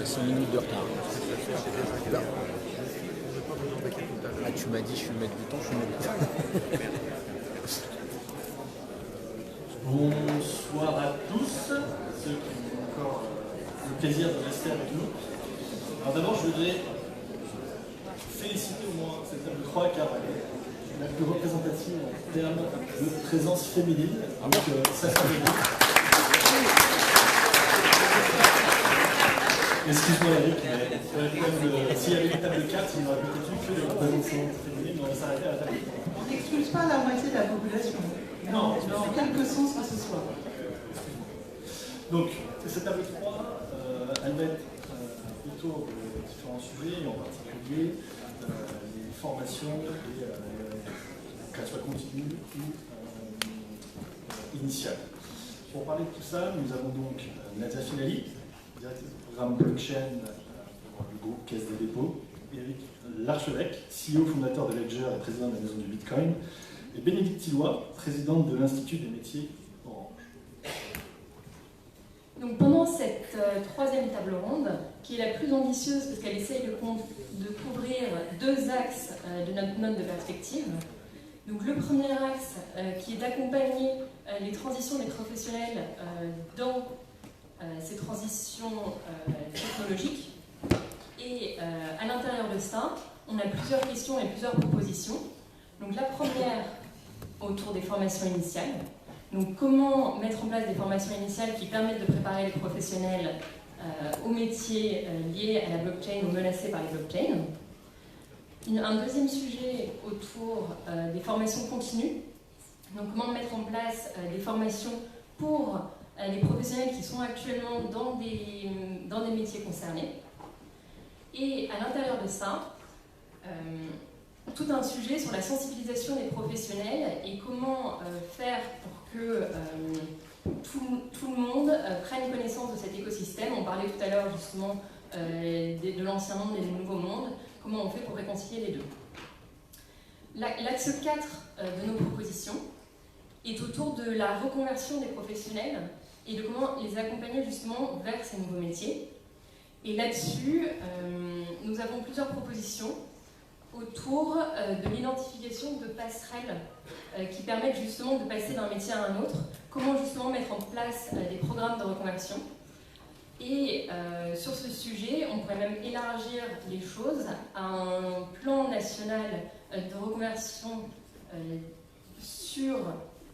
5 minutes de retard. Ah, tu m'as dit je suis le maître du temps, je suis le maître du temps. Bonsoir à tous, ceux qui ont encore le plaisir de rester avec nous. Alors d'abord, je voudrais féliciter au moins cette table 3 car elle est la plus représentative en termes de présence féminine. Donc ça fait bien. Excuse-moi Eric, mais s'il y avait une table 4, il n'y aurait peut-être eu que des représentations féminines, on va s'arrêter à la table 3. On n'exclut pas la moitié de la population. Non, dans quelque sens que ce soit. Donc, cette table 3, elle va être autour de différents sujets, en particulier les formations, qu'elles soient continues ou initiales. Pour parler de tout ça, nous avons donc Nadia Finali, directrice du programme blockchain pour le groupe Caisse des dépôts, Eric Larchevêque, CEO fondateur de Ledger et président de la Maison du Bitcoin, et Bénédicte Tilloy, présidente de l'Institut des métiers Orange. Donc pendant cette troisième table ronde, qui est la plus ambitieuse parce qu'elle essaye de couvrir deux axes de notre note de perspective. Donc le premier axe qui est d'accompagner les transitions des professionnels dans ces transitions technologiques. Et à l'intérieur de ça, on a plusieurs questions et plusieurs propositions. Donc la première, autour des formations initiales. Donc comment mettre en place des formations initiales qui permettent de préparer les professionnels aux métiers liés à la blockchain ou menacés par les blockchains. Un deuxième sujet autour des formations continues. Donc comment mettre en place des formations pour les professionnels qui sont actuellement dans des métiers concernés. Et à l'intérieur de ça, tout un sujet sur la sensibilisation des professionnels et comment faire pour que tout le monde prenne connaissance de cet écosystème. On parlait tout à l'heure justement de l'ancien monde et du nouveau monde. Comment on fait pour réconcilier les deux. L'axe 4 de nos propositions est autour de la reconversion des professionnels et de comment les accompagner justement vers ces nouveaux métiers. Et là-dessus, nous avons plusieurs propositions autour de l'identification de passerelles qui permettent justement de passer d'un métier à un autre, comment justement mettre en place des programmes de reconversion. Et sur ce sujet, on pourrait même élargir les choses à un plan national de reconversion sur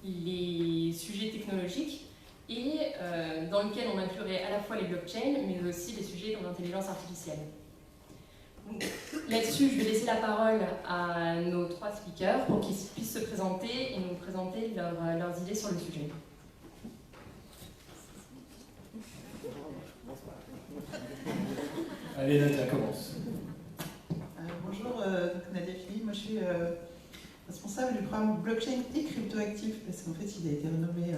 les sujets technologiques et dans lequel on inclurait à la fois les blockchains, mais aussi les sujets comme l'intelligence artificielle. Là-dessus, je vais laisser la parole à nos trois speakers pour qu'ils puissent se présenter et nous présenter leurs idées sur le sujet. Allez, Nadia, commence. Bonjour, Nadia Fili. Moi, je suis responsable du programme blockchain et cryptoactif parce qu'en fait, il a été renommé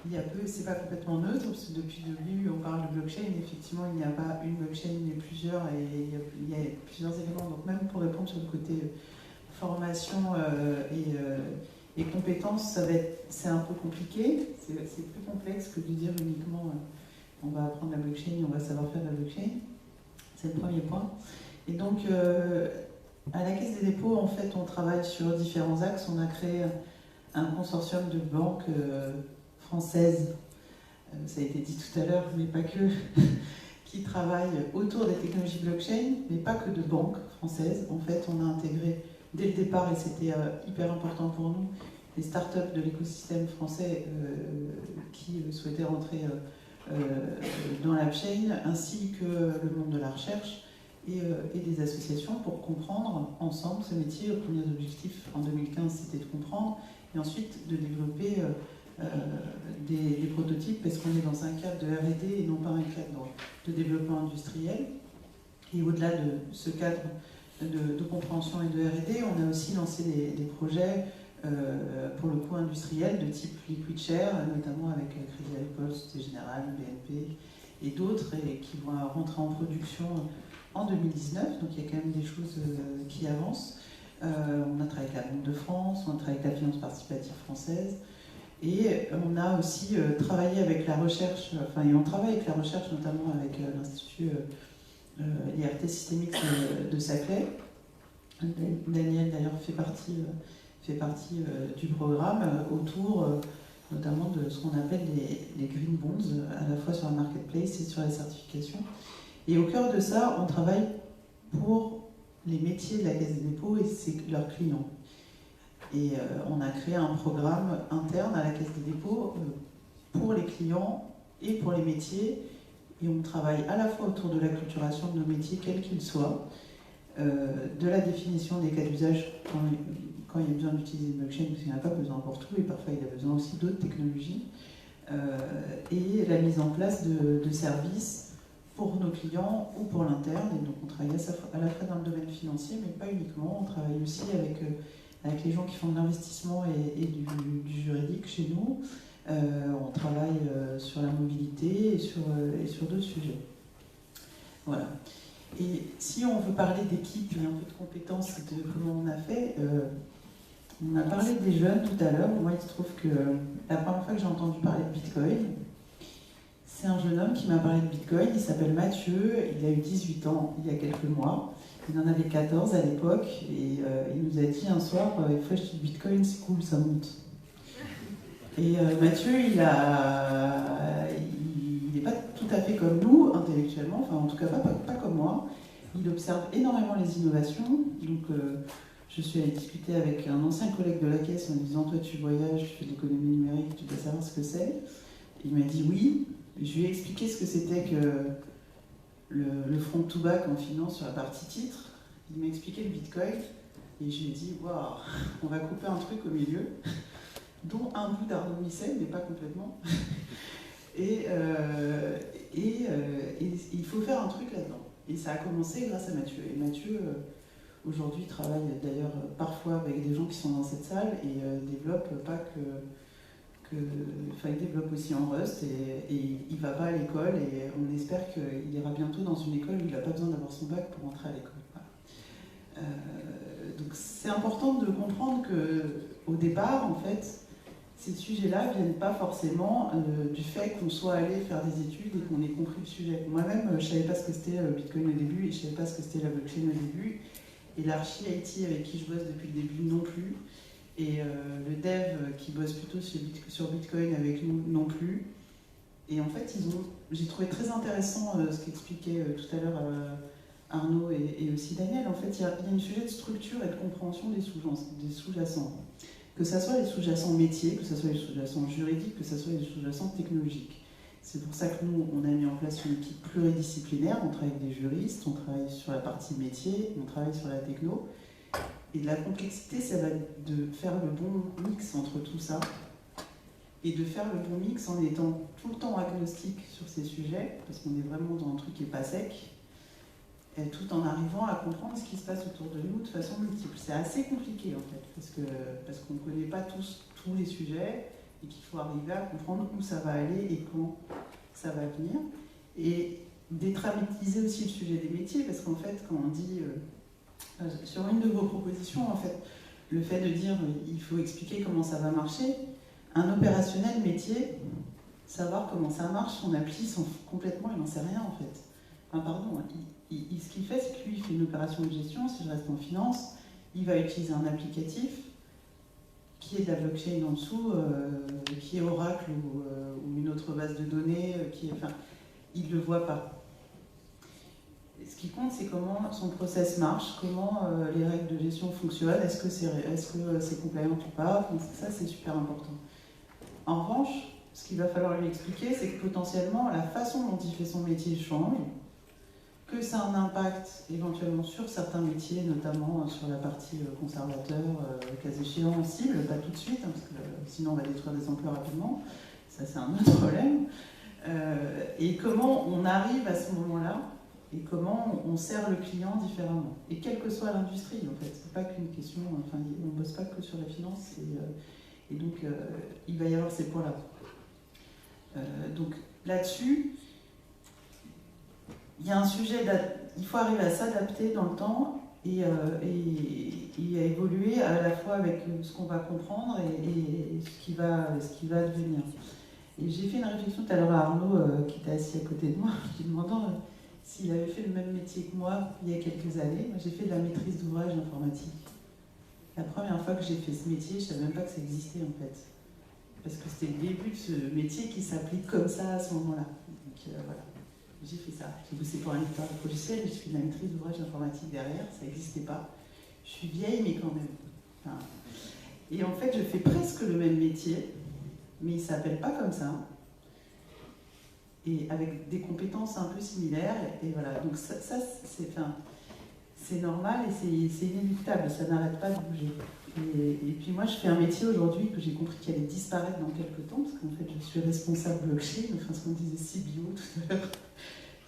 il y a peu. C'est pas complètement neutre parce que depuis le début, on parle de blockchain. Effectivement, il n'y a pas une blockchain, mais plusieurs et il y a plusieurs éléments. Donc, même pour répondre sur le côté formation et compétences, c'est un peu compliqué. C'est plus complexe que de dire uniquement on va apprendre la blockchain et on va savoir faire la blockchain. C'est le premier point. Et donc, à la Caisse des dépôts, en fait, on travaille sur différents axes. On a créé un consortium de banques françaises, ça a été dit tout à l'heure, mais pas que, qui travaillent autour des technologies blockchain, mais pas que de banques françaises. En fait, on a intégré dès le départ, et c'était hyper important pour nous, les startups de l'écosystème français qui souhaitaient rentrer dans la chain, ainsi que le monde de la recherche et des associations pour comprendre ensemble ce métier. Le premier objectif en 2015, c'était de comprendre et ensuite de développer des prototypes parce qu'on est dans un cadre de R&D et non pas un cadre de développement industriel. Et au-delà de ce cadre de compréhension et de R&D, on a aussi lancé des projets pour le coup industriel de type Liquid Share, notamment avec Crédit Agricole, Société Générale, BNP et d'autres, et qui vont rentrer en production en 2019. Donc il y a quand même des choses qui avancent. On a travaillé avec la Banque de France, on a travaillé avec la Finance participative française, Et on a aussi travaillé avec la recherche, et on travaille avec la recherche notamment avec l'Institut IRT Systémique de Saclay. Daniel d'ailleurs fait partie du programme autour notamment de ce qu'on appelle les green bonds, à la fois sur la marketplace et sur la certification. Et au cœur de ça, on travaille pour les métiers de la Caisse des dépôts et leurs clients. Et on a créé un programme interne à la Caisse des dépôts pour les clients et pour les métiers. Et on travaille à la fois autour de l'acculturation de nos métiers, quels qu'ils soient, de la définition des cas d'usage quand il y a besoin d'utiliser une blockchain, parce qu'il n'y en a pas besoin pour tout, et parfois il y a besoin aussi d'autres technologies, et la mise en place de services pour nos clients ou pour l'interne. Et donc on travaille à la fois dans le domaine financier, mais pas uniquement. On travaille aussi avec les gens qui font de l'investissement et du juridique chez nous. On travaille sur la mobilité et sur d'autres sujets. Voilà. Et si on veut parler d'équipe et un peu de compétences et de comment on a fait, on a parlé des jeunes tout à l'heure. Moi, il se trouve que la première fois que j'ai entendu parler de Bitcoin, c'est un jeune homme qui m'a parlé de Bitcoin. Il s'appelle Mathieu, il a eu 18 ans il y a quelques mois. Il en avait 14 à l'époque et il nous a dit un soir, il faut acheter du Bitcoin, c'est cool, ça monte. Et Mathieu, il n'est pas tout à fait comme nous, intellectuellement, enfin en tout cas pas comme moi. Il observe énormément les innovations. Donc je suis allée discuter avec un ancien collègue de la Caisse en lui disant, toi tu voyages, tu fais de l'économie numérique, tu dois savoir ce que c'est. Il m'a dit oui. Je lui ai expliqué ce que c'était que le front to back en finance sur la partie titre. Il m'a expliqué le Bitcoin et je lui ai dit, waouh, on va couper un truc au milieu, dont un bout d'Arnaud Misset, mais pas complètement. Et il faut faire un truc là-dedans. Et ça a commencé grâce à Mathieu. Et Mathieu, aujourd'hui, travaille d'ailleurs parfois avec des gens qui sont dans cette salle et développe pas il développe aussi en Rust et il va pas à l'école et on espère qu'il ira bientôt dans une école où il n'a pas besoin d'avoir son bac pour entrer à l'école. Voilà. Donc c'est important de comprendre qu'au départ, en fait, ces sujets-là ne viennent pas forcément du fait qu'on soit allé faire des études et qu'on ait compris le sujet. Moi-même, je ne savais pas ce que c'était le Bitcoin au début et je ne savais pas ce que c'était la blockchain au début. Et l'archi IT avec qui je bosse depuis le début non plus. Et le dev qui bosse plutôt sur Bitcoin avec nous non plus. Et en fait, j'ai trouvé très intéressant ce qu'expliquait tout à l'heure Arnaud et aussi Daniel. En fait, il y a un sujet de structure et de compréhension des sous-jacents. Que ce soit les sous-jacents métiers, que ce soit les sous-jacents juridiques, que ce soit les sous-jacents technologiques. C'est pour ça que nous, on a mis en place une équipe pluridisciplinaire. On travaille avec des juristes, on travaille sur la partie métier, on travaille sur la techno. Et la complexité, ça va être de faire le bon mix entre tout ça et de faire le bon mix en étant tout le temps agnostique sur ces sujets, parce qu'on est vraiment dans un truc qui n'est pas sec, et tout en arrivant à comprendre ce qui se passe autour de nous de façon multiple. C'est assez compliqué en fait, parce qu'on ne connaît pas tous les sujets et qu'il faut arriver à comprendre où ça va aller et quand ça va venir. Et dédramatiser aussi le sujet des métiers, parce qu'en fait, quand on dit... sur une de vos propositions, en fait, le fait de dire il faut expliquer comment ça va marcher, un opérationnel métier, savoir comment ça marche, son appli, complètement, il n'en sait rien en fait. Enfin, pardon, ce qu'il fait, c'est que lui, il fait une opération de gestion, si je reste en finance, il va utiliser un applicatif qui est de la blockchain en dessous, qui est Oracle ou une autre base de données, il ne le voit pas. Ce qui compte, c'est comment son process marche, comment les règles de gestion fonctionnent, est-ce que c'est compliant ou pas, ça c'est super important. En revanche, ce qu'il va falloir lui expliquer, c'est que potentiellement la façon dont il fait son métier change, que ça a un impact éventuellement sur certains métiers, notamment sur la partie conservateur, cas échéant, cible, pas tout de suite, parce que sinon on va détruire des emplois rapidement, ça c'est un autre problème. Et comment on arrive à ce moment-là, et comment on sert le client différemment. Et quelle que soit l'industrie, en fait. C'est pas qu'une question... Enfin, on ne bosse pas que sur la finance. Et donc, il va y avoir ces points-là. Donc, là-dessus, il y a un sujet... Il faut arriver à s'adapter dans le temps et a évolué à la fois avec ce qu'on va comprendre et ce qui va devenir. Et j'ai fait une réflexion tout à l'heure à Arnaud, qui était assis à côté de moi, en lui demandant s'il avait fait le même métier que moi il y a quelques années. Moi, j'ai fait de la maîtrise d'ouvrage informatique. La première fois que j'ai fait ce métier, je ne savais même pas que ça existait en fait. Parce que c'était le début de ce métier qui s'applique comme ça à ce moment-là. Donc voilà, j'ai fait ça. J'ai bossé pour un éditeur de logiciel, mais j'ai fait de la maîtrise d'ouvrage informatique derrière, ça n'existait pas. Je suis vieille, mais quand même. Enfin, et en fait, je fais presque le même métier, mais il ne s'appelle pas comme ça. Et avec des compétences un peu similaires. Et voilà, donc ça c'est normal et c'est inéluctable, ça n'arrête pas de bouger. Et puis moi, je fais un métier aujourd'hui que j'ai compris qu'il allait disparaître dans quelques temps, parce qu'en fait, je suis responsable blockchain, enfin ce qu'on disait CBO tout à l'heure.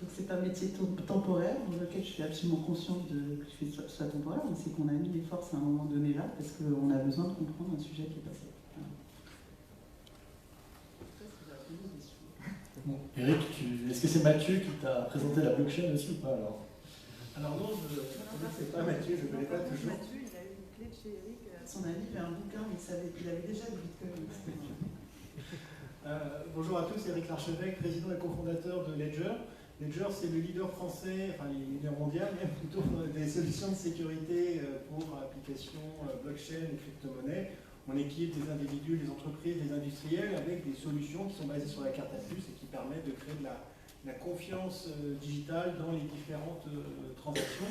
Donc c'est un métier temporaire, dans lequel je suis absolument consciente que soit temporaire, mais c'est qu'on a mis les forces à un moment donné là, parce qu'on a besoin de comprendre un sujet qui est passé. Voilà. Bon, Eric, est-ce que c'est Mathieu qui t'a présenté la blockchain aussi ou pas alors? Alors non, c'est pas Mathieu, je ne connais pas toujours. Mathieu, il a eu une clé de chez Eric. Son ami avait un bouquin, mais il avait déjà le Bitcoin. Bonjour à tous, Eric Larchevêque, président et cofondateur de Ledger. Ledger, c'est le leader français, enfin le leader mondial même plutôt, des solutions de sécurité pour applications blockchain et crypto-monnaie. On équipe des individus, des entreprises, des industriels avec des solutions qui sont basées sur la carte à puce et qui permettent de créer de la confiance digitale dans les différentes transactions.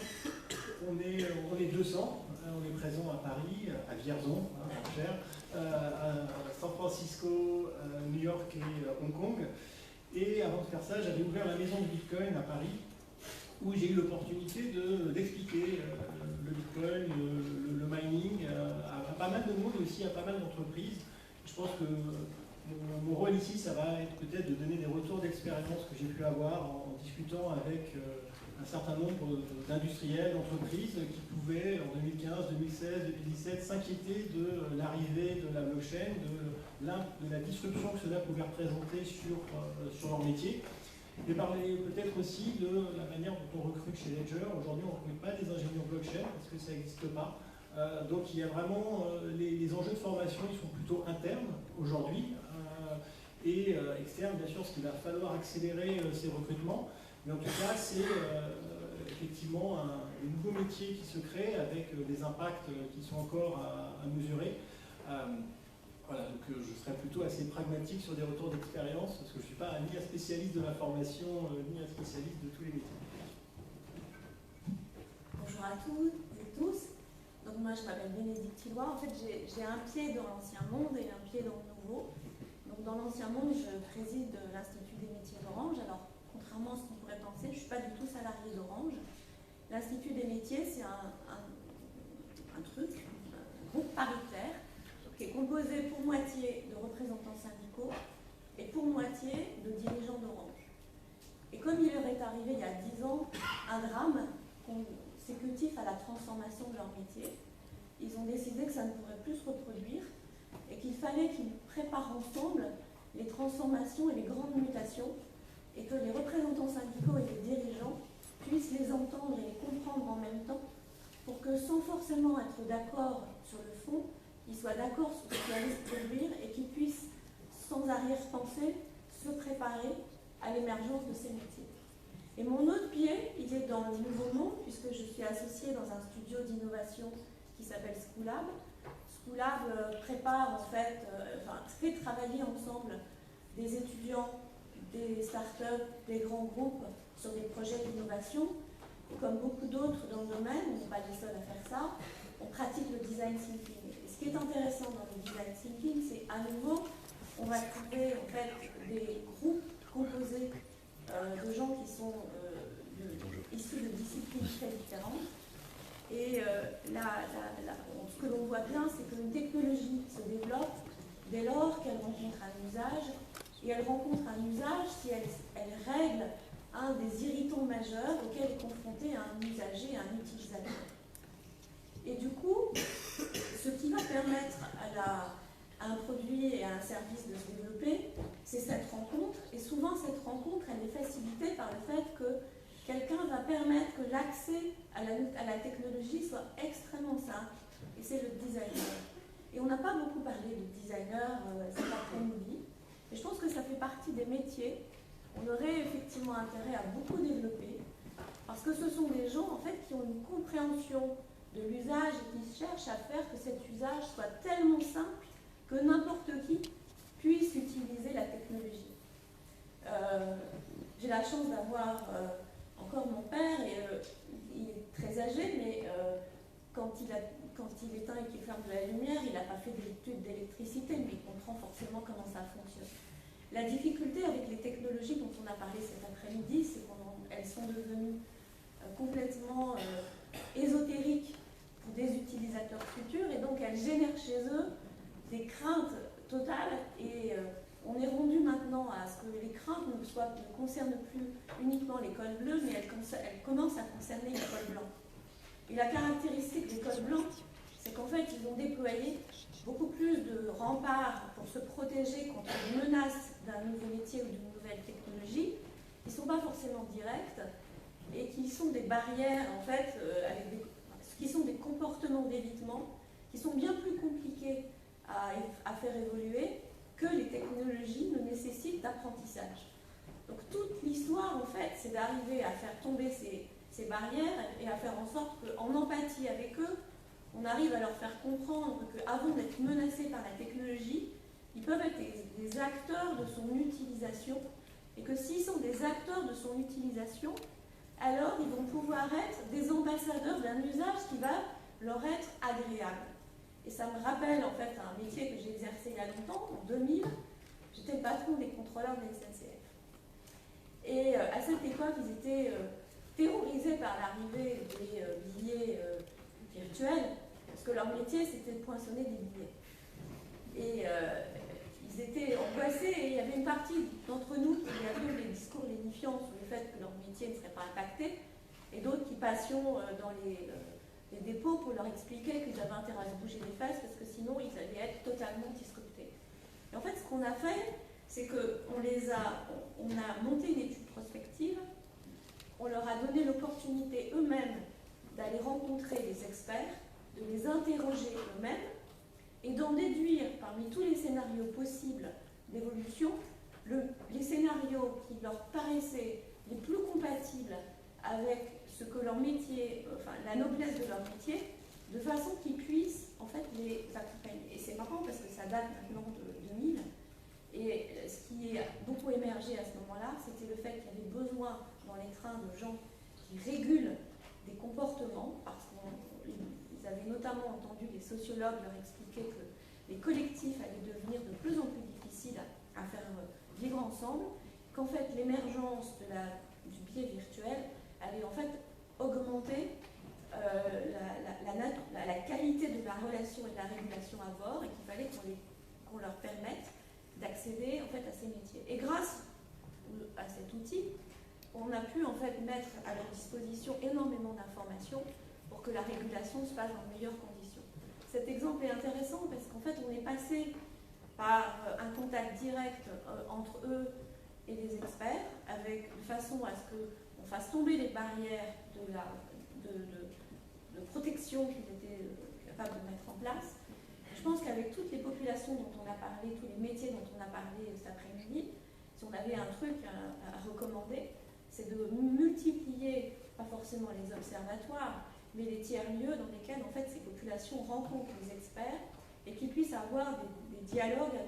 On est 200, on est présent à Paris, à Vierzon, cher, à San Francisco, New York et Hong Kong. Et avant de faire ça, j'avais ouvert la maison du Bitcoin à Paris, où j'ai eu l'opportunité d'expliquer le Bitcoin, le mining, à pas mal de monde, aussi à pas mal d'entreprises. Je pense que mon rôle ici, ça va être peut-être de donner des retours d'expérience que j'ai pu avoir en discutant avec un certain nombre d'industriels, d'entreprises qui pouvaient en 2015, 2016, 2017 s'inquiéter de l'arrivée de la blockchain, de la disruption que cela pouvait représenter sur leur métier. Et parler peut-être aussi de la manière dont on recrute chez Ledger. Aujourd'hui, on ne recrute pas des ingénieurs blockchain parce que ça n'existe pas. Donc il y a vraiment les enjeux de formation, ils sont plutôt internes aujourd'hui et externes, bien sûr, parce qu'il va falloir accélérer ces recrutements. Mais en tout cas, c'est effectivement un nouveau métier qui se crée avec des impacts qui sont encore à mesurer. Voilà, donc je serai plutôt assez pragmatique sur des retours d'expérience, parce que je ne suis pas ni un spécialiste de la formation, ni un spécialiste de tous les métiers. Bonjour à toutes et tous. Donc moi je m'appelle Bénédicte Tillois. En fait j'ai un pied dans l'ancien monde et un pied dans le nouveau. Donc dans l'ancien monde, je préside l'Institut des métiers d'Orange. Alors contrairement à ce qu'on pourrait penser, je ne suis pas du tout salariée d'Orange. L'Institut des métiers, c'est un groupe paritaire qui est composé pour moitié de représentants syndicaux et pour moitié de dirigeants d'Orange. Et comme il leur est arrivé il y a 10 ans un drame consécutif à la transformation de leur métier, ils ont décidé que ça ne pourrait plus se reproduire et qu'il fallait qu'ils préparent ensemble les transformations et les grandes mutations et que les représentants syndicaux et les dirigeants puissent les entendre et les comprendre en même temps pour que, sans forcément être d'accord sur le fond, qu'ils soient d'accord sur ce qui allait se produire et qu'ils puissent, sans arrière-pensée, se préparer à l'émergence de ces métiers. Et mon autre pied, il est dans le nouveau monde, puisque je suis associée dans un studio d'innovation qui s'appelle Schoolab. Schoolab prépare en fait, fait travailler ensemble des étudiants, des startups, des grands groupes sur des projets d'innovation. Comme beaucoup d'autres dans le domaine, on n'est pas les seuls à faire ça, on pratique le design thinking. Et ce qui est intéressant dans le design thinking, c'est à nouveau, on va trouver en fait des groupes composés de gens qui sont issus de disciplines très différentes. Et ce que l'on voit bien, c'est qu'une technologie se développe dès lors qu'elle rencontre un usage. Et elle rencontre un usage si elle règle un des irritants majeurs auquel est confronté un usager, un utilisateur. Et du coup, ce qui va permettre à un produit et à un service de se développer, c'est cette rencontre. Et souvent, cette rencontre, elle est facilitée par le fait que quelqu'un va permettre que l'accès à la technologie soit extrêmement simple, et c'est le designer. Et on n'a pas beaucoup parlé de designer cet après-midi, mais je pense que ça fait partie des métiers qu'on aurait effectivement intérêt à beaucoup développer, parce que ce sont des gens en fait qui ont une compréhension de l'usage et qui cherchent à faire que cet usage soit tellement simple que n'importe qui puisse utiliser la technologie. J'ai la chance d'avoir encore mon père, et il est très âgé, mais quand il éteint et qu'il ferme de la lumière, il n'a pas fait d'études d'électricité, mais il comprend forcément comment ça fonctionne. La difficulté avec les technologies dont on a parlé cet après-midi, c'est qu'elles sont devenues complètement ésotériques pour des utilisateurs futurs, et donc elles génèrent chez eux des craintes totales, et on est rendu maintenant à ce que les craintes ne concernent plus uniquement les cols bleus, mais elles commencent à concerner les cols blancs. Et la caractéristique des cols blancs, c'est qu'en fait, ils ont déployé beaucoup plus de remparts pour se protéger contre les menaces d'un nouveau métier ou d'une nouvelle technologie, qui ne sont pas forcément directes, et qui sont des barrières, en fait, qui sont des comportements d'évitement, qui sont bien plus compliqués à faire évoluer que les technologies ne nécessitent d'apprentissage. Donc toute l'histoire, en fait, c'est d'arriver à faire tomber ces barrières et à faire en sorte qu'en empathie avec eux, on arrive à leur faire comprendre qu'avant d'être menacés par la technologie, ils peuvent être des acteurs de son utilisation, et que s'ils sont des acteurs de son utilisation, alors ils vont pouvoir être des ambassadeurs d'un usage qui va leur être agréable. Et ça me rappelle en fait un métier que j'ai exercé il y a longtemps, en 2000, j'étais le patron des contrôleurs de la SNCF. Et à cette époque, ils étaient terrorisés par l'arrivée des billets virtuels, parce que leur métier c'était de poinçonner des billets. Et ils étaient angoissés, et il y avait une partie d'entre nous qui avaient des discours lénifiants sur le fait que leur métier ne serait pas impacté, et d'autres qui passions dans les dépôts pour leur expliquer qu'ils avaient intérêt à se bouger les fesses, parce que sinon ils allaient être totalement disruptés. Et en fait, ce qu'on a fait, c'est qu'on a monté une étude prospective, on leur a donné l'opportunité eux-mêmes d'aller rencontrer les experts, de les interroger eux-mêmes, et d'en déduire parmi tous les scénarios possibles d'évolution, les scénarios qui leur paraissaient les plus compatibles avec ce que leur métier, enfin la noblesse de leur métier, de façon qu'ils puissent en fait les accompagner. Et c'est marrant parce que ça date maintenant de 2000, et ce qui est beaucoup émergé à ce moment-là, c'était le fait qu'il y avait besoin dans les trains de gens qui régulent des comportements, parce qu'ils avaient notamment entendu les sociologues leur expliquer que les collectifs allaient devenir de plus en plus difficiles à faire vivre ensemble, qu'en fait l'émergence du biais virtuel allait en fait augmenter la qualité de la relation et de la régulation à bord, et qu'il fallait qu'on leur permette d'accéder en fait à ces métiers. Et grâce à cet outil, on a pu en fait mettre à leur disposition énormément d'informations pour que la régulation se fasse dans de meilleures conditions. Cet exemple est intéressant parce qu'en fait on est passé par un contact direct entre eux et les experts, de façon à ce qu'on fasse tomber les barrières de protection qu'ils étaient capables de mettre en place. Je pense qu'avec toutes les populations dont on a parlé, tous les métiers dont on a parlé cet après-midi, si on avait un truc à recommander, c'est de multiplier, pas forcément les observatoires, mais les tiers-lieux dans lesquels en fait ces populations rencontrent les experts, et qu'ils puissent avoir des dialogues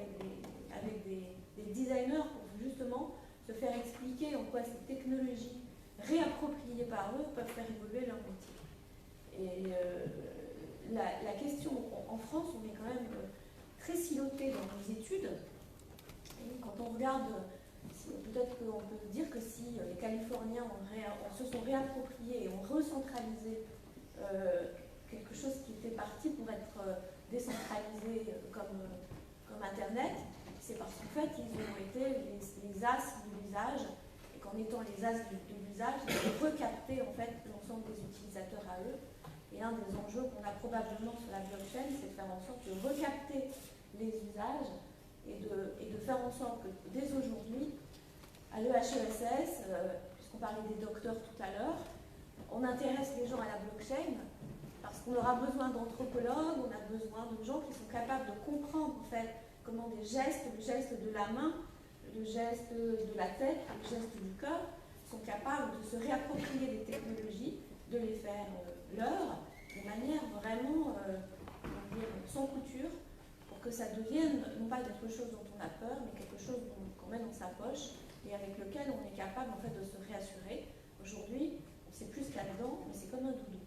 avec des designers pour justement se faire expliquer en quoi ces technologies réappropriées par eux peuvent faire évoluer leur métier. Et la question, en France, on est quand même très siloté dans nos études. Et quand on regarde, peut-être qu'on peut dire que si les Californiens se sont réappropriés et ont recentralisé quelque chose qui était parti pour être décentralisé comme Internet, c'est parce qu'en fait, ils ont été les as de l'usage, et qu'en étant les as de l'usage, ils ont recapté en fait l'ensemble des utilisateurs à eux. Et un des enjeux qu'on a probablement sur la blockchain, c'est de faire en sorte de recapter les usages et de faire en sorte que dès aujourd'hui, à l'EHESS, puisque puisqu'on parlait des docteurs tout à l'heure, on intéresse les gens à la blockchain parce qu'on aura besoin d'anthropologues, on a besoin de gens qui sont capables de comprendre en fait comment des gestes, le geste de la main, le geste de la tête, le geste du cœur, sont capables de se réapproprier les technologies, de les faire leur, de manière vraiment sans couture, pour que ça devienne non pas quelque chose dont on a peur, mais quelque chose qu'on met dans sa poche et avec lequel on est capable en fait de se réassurer. Aujourd'hui, on sait plus ce qu'il y a dedans, mais c'est comme un doudou.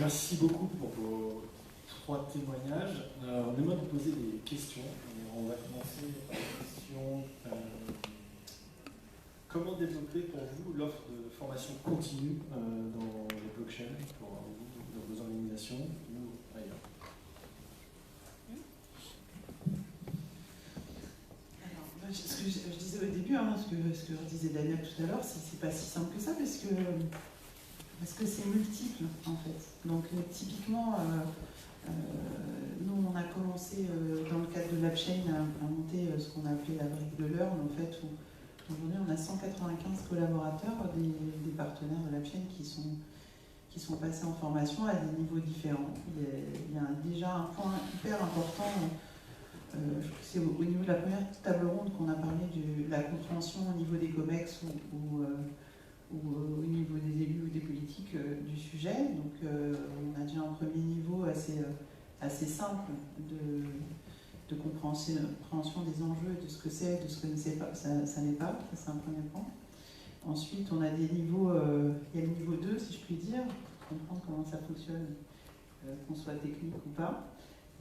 Merci beaucoup pour vos 3 témoignages. On aimerait vous poser des questions. On va commencer par la question comment développer pour vous l'offre de formation continue dans les blockchains pour vous, dans vos organisations ou ailleurs? Alors, ce que je disais au début, ce que disait Daniel tout à l'heure, c'est pas si simple que ça parce que c'est multiple en fait. Donc typiquement, nous on a commencé dans le cadre de l'AppChain à monter ce qu'on a appelé la brique de learn, en fait, où aujourd'hui on a 195 collaborateurs, des partenaires de l'AppChain qui sont passés en formation à des niveaux différents. Il y a déjà un point hyper important, je crois que c'est au niveau de la première table ronde qu'on a parlé de la compréhension au niveau des COMEX ou au niveau des élus ou des politiques du sujet. Donc on a déjà un premier niveau assez simple de compréhension des enjeux, de ce que c'est, de ce que ça n'est pas. Ça, c'est un premier point. Ensuite, on a des niveaux, il y a le niveau 2, si je puis dire, pour comprendre comment ça fonctionne, qu'on soit technique ou pas.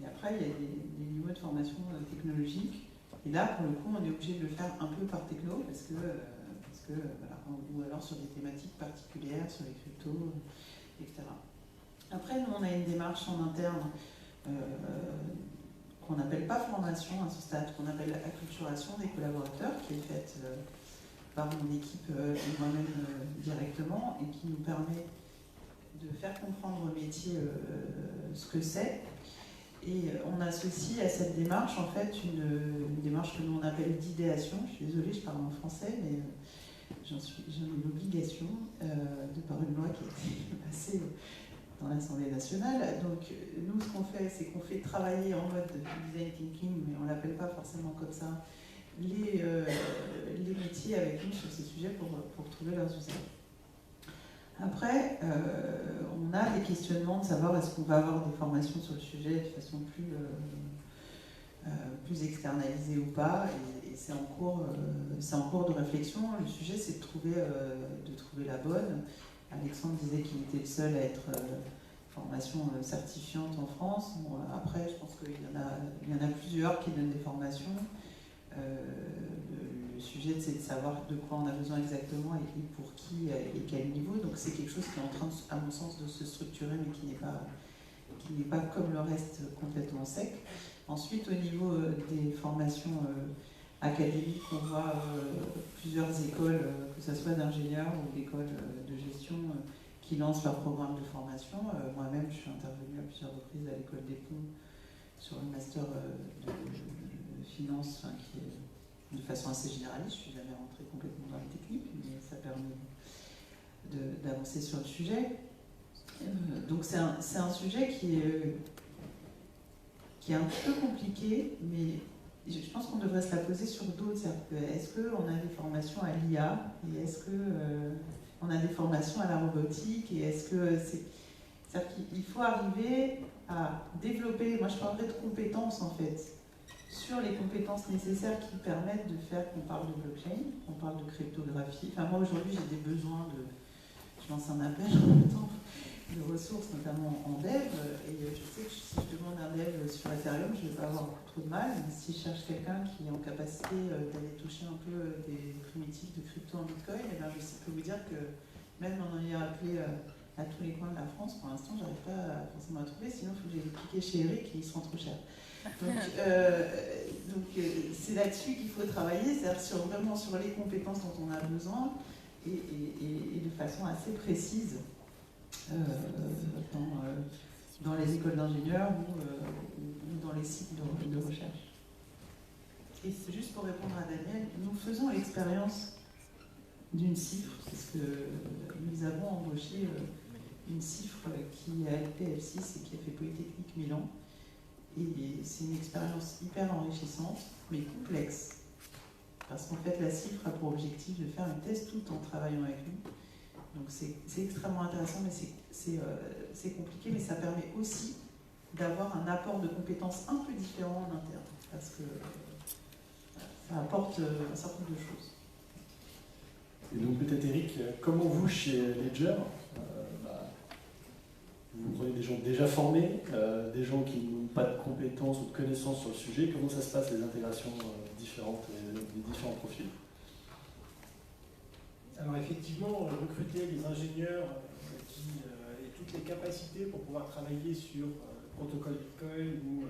Et après, il y a des niveaux de formation technologique. Et là, pour le coup, on est obligé de le faire un peu par techno, parce que voilà, ou alors sur des thématiques particulières, sur les cryptos, etc. Après, nous, on a une démarche en interne qu'on n'appelle pas formation à ce stade, qu'on appelle acculturation des collaborateurs, qui est faite par mon équipe et moi-même directement, et qui nous permet de faire comprendre au métier ce que c'est. Et on associe à cette démarche, en fait, une démarche que nous on appelle d'idéation. Je suis désolée, je parle en français, mais j'en ai l'obligation, de par une loi qui a été passée dans l'Assemblée nationale. Donc nous, ce qu'on fait, c'est qu'on fait travailler en mode design thinking, mais on ne l'appelle pas forcément comme ça, les métiers avec nous sur ces sujets pour trouver leurs usages. Après, on a des questionnements de savoir est-ce qu'on va avoir des formations sur le sujet de façon plus externalisée ou pas, et c'est en cours de réflexion. Le sujet, c'est de trouver la bonne. Alexandre disait qu'il était le seul à être formation certifiante en France. Bon, après, je pense qu'il y en a plusieurs qui donnent des formations. Le sujet, c'est de savoir de quoi on a besoin exactement et pour qui et quel niveau. Donc c'est quelque chose qui est en train, à mon sens, de se structurer, mais qui n'est pas comme le reste complètement sec. Ensuite, au niveau des formations académiques, on voit plusieurs écoles, que ce soit d'ingénieurs ou d'écoles de gestion, qui lancent leur programme de formation. Moi-même, je suis intervenue à plusieurs reprises à l'école des Ponts sur le master de finance, qui est de façon assez généraliste. Je ne suis jamais rentrée complètement dans les techniques, mais ça permet d'avancer sur le sujet. Donc c'est un sujet qui est un peu compliqué, mais je pense qu'on devrait se la poser sur d'autres. Est-ce qu'on a des formations à l'IA, et est-ce qu'on a des formations à la robotique, et est-ce que c'est-à-dire qu'il faut arriver à développer, moi je parlerais de compétences en fait, sur les compétences nécessaires qui permettent de faire qu'on parle de blockchain, qu'on parle de cryptographie. Enfin moi aujourd'hui j'ai des besoins je lance un appel en même temps, de ressources, notamment en dev, et je sais que si je demande un dev sur Ethereum, je ne vais pas avoir beaucoup trop de mal, mais si je cherche quelqu'un qui est en capacité d'aller toucher un peu des primitifs de crypto en Bitcoin, et bien je peux vous dire que même en ayant appelé à tous les coins de la France, pour l'instant, j'arrive pas forcément à trouver, sinon il faut que j'aille cliquer chez Eric et ils seront trop chers. Donc c'est là-dessus qu'il faut travailler, c'est-à-dire vraiment sur les compétences dont on a besoin et de façon assez précise dans les écoles d'ingénieurs ou les sites de recherche. Et c'est juste pour répondre à Daniel, nous faisons l'expérience d'une cifre, parce que nous avons embauché une cifre qui a été F6 et qui a fait Polytechnique Milan. Et c'est une expérience hyper enrichissante, mais complexe. Parce qu'en fait, la cifre a pour objectif de faire un test tout en travaillant avec nous. Donc c'est extrêmement intéressant, mais c'est compliqué, mais ça permet aussi d'avoir un apport de compétences un peu différent en interne, parce que ça apporte un certain nombre de choses. Et donc peut-être Eric, comment vous chez Ledger, vous prenez des gens déjà formés, des gens qui n'ont pas de compétences ou de connaissances sur le sujet, comment ça se passe les intégrations différentes des différents profils? Alors effectivement, recruter des ingénieurs qui aient toutes les capacités pour pouvoir travailler sur le protocole Bitcoin ou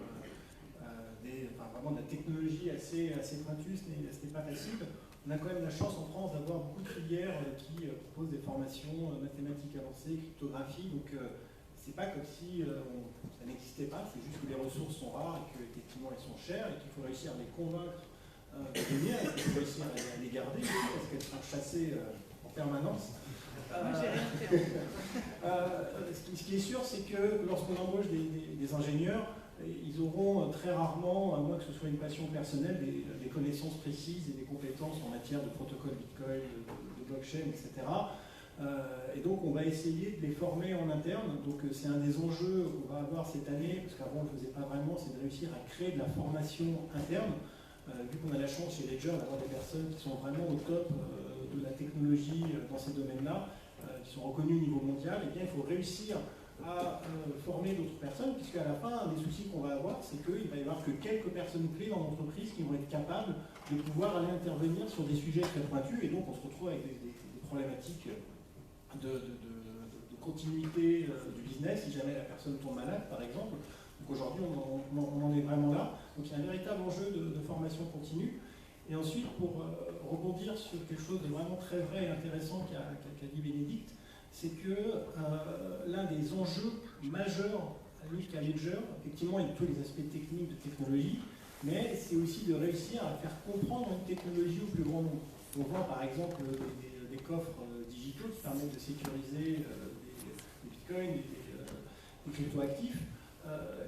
vraiment de la technologie assez pointue, ce n'est pas facile. On a quand même la chance en France d'avoir beaucoup de filières qui proposent des formations mathématiques avancées, cryptographie, donc c'est pas comme si ça n'existait pas, c'est juste que les ressources sont rares et qu'effectivement elles sont chères et qu'il faut réussir à les convaincre de venir et qu'il faut réussir à les garder parce qu'elles sont chassées en permanence. Moi, j'ai rien fait. Ce qui est sûr, c'est que lorsqu'on embauche des ingénieurs, ils auront très rarement, à moins que ce soit une passion personnelle, des connaissances précises et des compétences en matière de protocole Bitcoin, de blockchain, etc. Et donc on va essayer de les former en interne. Donc c'est un des enjeux qu'on va avoir cette année, parce qu'avant on ne le faisait pas vraiment, c'est de réussir à créer de la formation interne. Vu qu'on a la chance chez Ledger d'avoir des personnes qui sont vraiment au top de la technologie dans ces domaines-là, qui sont reconnues au niveau mondial, et bien il faut réussir à former d'autres personnes, puisque à la fin, un des soucis qu'on va avoir, c'est qu'il va y avoir que quelques personnes clés dans l'entreprise qui vont être capables de pouvoir aller intervenir sur des sujets très pointus, et donc on se retrouve avec des problématiques de continuité du business si jamais la personne tombe malade, par exemple. Donc aujourd'hui, on en est vraiment là. Donc il y a un véritable enjeu de formation continue. Et ensuite, pour rebondir sur quelque chose de vraiment très vrai et intéressant qu'a dit Bénédicte, c'est que l'un des enjeux majeurs qu'à Ledger, effectivement, il y a tous les aspects techniques de technologie, mais c'est aussi de réussir à faire comprendre une technologie au plus grand nombre. On voit par exemple des coffres digitaux qui permettent de sécuriser des bitcoins, des cryptoactifs.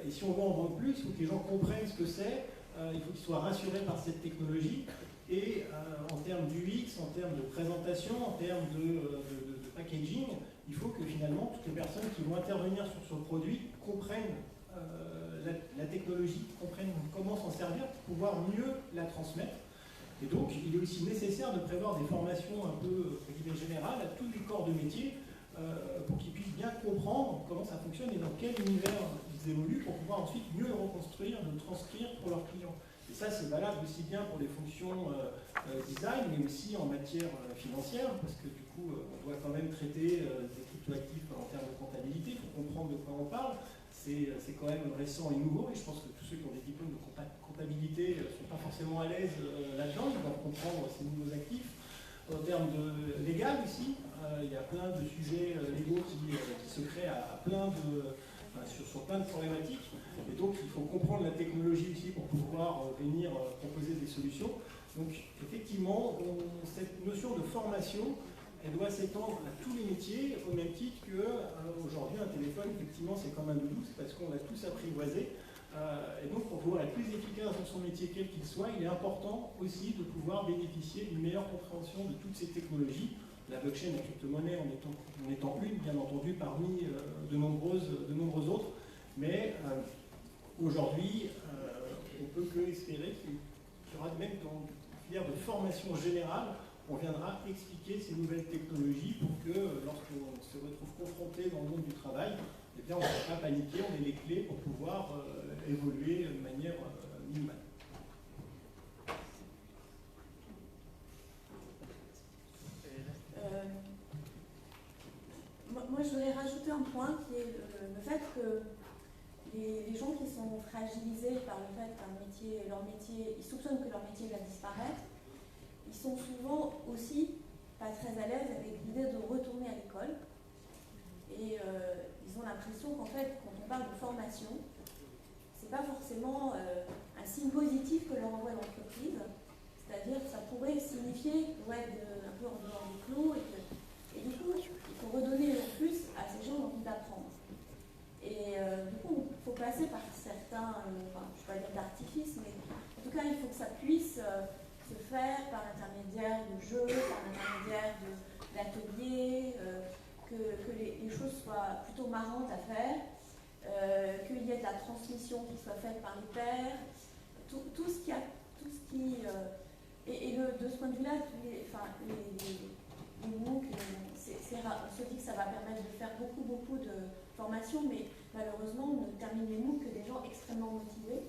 Et si on veut en vendre plus, il faut que les gens comprennent ce que c'est, il faut qu'ils soient rassurés par cette technologie. Et en termes d'UX, en termes de présentation, en termes de packaging, il faut que finalement toutes les personnes qui vont intervenir sur ce produit comprennent la technologie, comprennent comment s'en servir pour pouvoir mieux la transmettre. Et donc, il est aussi nécessaire de prévoir des formations un peu générales à tous les corps de métier pour qu'ils puissent bien comprendre comment ça fonctionne et dans quel univers ils évoluent pour pouvoir ensuite mieux le reconstruire, le transcrire pour leurs clients. Et ça, c'est valable aussi bien pour les fonctions design, mais aussi en matière financière, parce que du coup, on doit quand même traiter des cryptoactifs en termes de comptabilité, il faut comprendre de quoi on parle. C'est quand même récent et nouveau, et je pense que tous ceux qui ont des diplômes de comptabilité ne sont pas forcément à l'aise là-dedans, ils doivent comprendre ces nouveaux actifs. En termes de légal aussi, il y a plein de sujets légaux qui se créent sur plein de problématiques. Et donc il faut comprendre la technologie aussi pour pouvoir venir proposer des solutions. Donc effectivement, cette notion de formation, elle doit s'étendre à tous les métiers, au même titre qu'aujourd'hui un téléphone, effectivement, c'est comme un doudou, c'est parce qu'on l'a tous apprivoisé. Et donc pour pouvoir être plus efficace dans son métier quel qu'il soit, il est important aussi de pouvoir bénéficier d'une meilleure compréhension de toutes ces technologies. La blockchain, la crypto-monnaie en étant une, bien entendu, parmi de nombreuses autres. Mais aujourd'hui, on peut que espérer qu'il y aura même dans une filière de formation générale, on viendra expliquer ces nouvelles technologies pour que lorsqu'on se retrouve confronté dans le monde du travail, eh bien, on ne va pas paniquer, on ait les clés pour pouvoir évoluer de manière minimale. Moi, je voudrais rajouter un point qui est le fait que les gens qui sont fragilisés par le fait leur métier, ils soupçonnent que leur métier va disparaître, ils sont souvent aussi pas très à l'aise avec l'idée de retourner à l'école. Et ils ont l'impression qu'en fait, quand on parle de formation, c'est pas forcément un signe positif que leur envoie l'entreprise. C'est-à-dire que ça pourrait signifier qu'on va être un peu en dehors du clos et du coup, il faut redonner en plus à ces gens envie d'apprendre. Et du coup, il faut passer par certains, je ne vais pas dire d'artifice, mais en tout cas, il faut que ça puisse se faire par l'intermédiaire de jeux, par l'intermédiaire d'ateliers, que les choses soient plutôt marrantes à faire, qu'il y ait de la transmission qui soit faite par les pairs, tout ce qui de ce point de vue-là, les MOOC, on se dit que ça va permettre de faire beaucoup de formations, mais malheureusement, on ne termine les MOOC que des gens extrêmement motivés.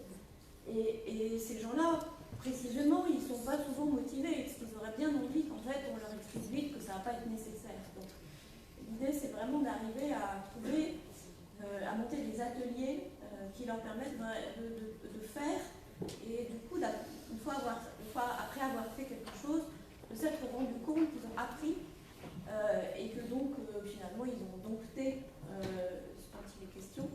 Et ces gens-là, précisément, ils ne sont pas souvent motivés, parce qu'ils auraient bien envie qu'en fait, on leur explique vite que ça ne va pas être nécessaire. Donc, l'idée, c'est vraiment d'arriver à trouver, à monter des ateliers qui leur permettent de faire, et du coup, après avoir fait quelque chose, de s'être rendu compte qu'ils ont appris et que donc finalement ils ont dompté quand il est question.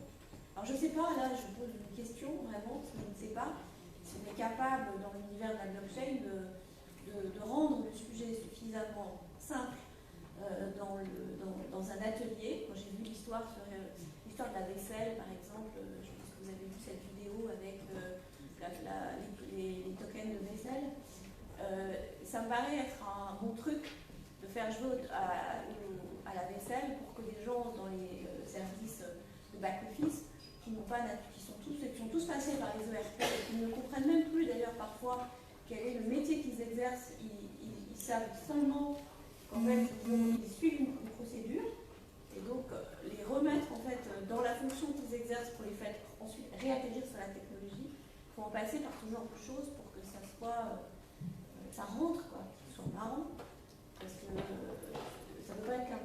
Alors je ne sais pas, là je pose une question vraiment, parce que je ne sais pas si on est capable dans l'univers de la blockchain de rendre le sujet suffisamment simple dans un atelier. Moi j'ai vu l'histoire de la vaisselle par exemple, je pense que vous avez vu cette vidéo avec les tokens de vaisselle. Ça me paraît être un bon truc de faire jouer à la vaisselle pour que les gens dans les services de back-office qui sont tous passés par les ERP et qui ne comprennent même plus d'ailleurs parfois quel est le métier qu'ils exercent, ils savent seulement qu'en fait ils suivent une procédure et donc les remettre en fait dans la fonction qu'ils exercent pour les faire ensuite réatterrir sur la technologie. Il faut en passer par ce genre de choses pour que ça soit ça rentre, quoi, que ce soit marrant, parce que ça ne peut pas être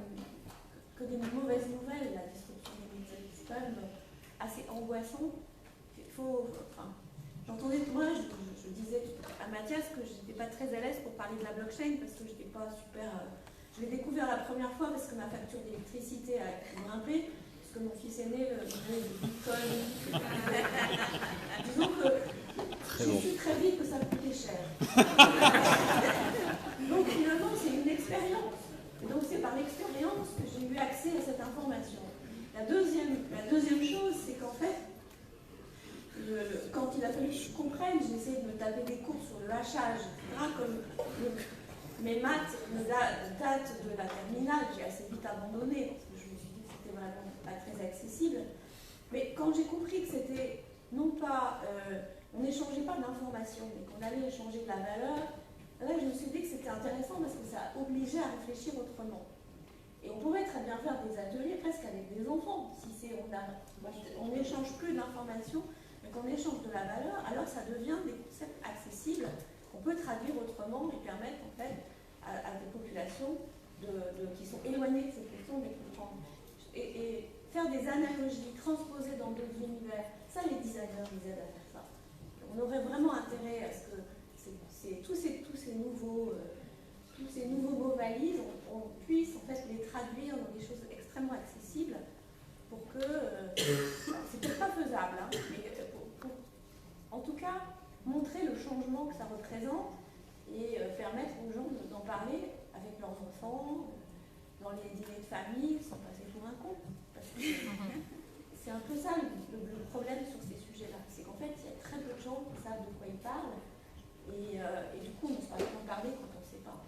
que des mauvaises nouvelles, la disruption des métiers. C'est quand même assez angoissant. J'entendais, moi, je disais à Mathias que je n'étais pas très à l'aise pour parler de la blockchain, parce que je n'étais pas super... je l'ai découvert la première fois parce que ma facture d'électricité a grimpé, parce que mon fils aîné voulait du bitcoin. Disons que j'ai su très vite que ça coûtait cher. Donc finalement, c'est une expérience. Et donc c'est par l'expérience que j'ai eu accès à cette information. La deuxième chose, c'est qu'en fait, quand il a fallu que je comprenne, j'ai essayé de me taper des cours sur le hachage, etc. Comme mes maths datent de la terminale, j'ai assez vite abandonné, parce que je me suis dit que c'était vraiment pas très accessible. Mais quand j'ai compris que c'était non pas... on n'échangeait pas d'informations, mais qu'on allait échanger de la valeur, là je me suis dit que c'était intéressant parce que ça obligeait à réfléchir autrement. Et on pourrait très bien faire des ateliers presque avec des enfants. Si on n'échange plus d'informations, mais qu'on échange de la valeur, alors ça devient des concepts accessibles qu'on peut traduire autrement et permettre en fait à des populations qui sont éloignées de ces questions de comprendre. Et faire des analogies, transposer dans d'autres univers, ça les designers ils aident à faire ça. On aurait vraiment intérêt à ce que tous ces nouveaux mots valises, on puisse en fait les traduire dans des choses extrêmement accessibles pour que c'est peut-être pas faisable, hein, mais pour en tout cas montrer le changement que ça représente et permettre aux gens d'en parler avec leurs enfants, dans les dîners de famille, sans passer pour un con. Parce que c'est un peu ça le problème sur ces sujets-là, c'est qu'en fait il y a très peu de gens qui savent de quoi ils parlent et du coup on ne sait pas comment parler quand on ne sait pas.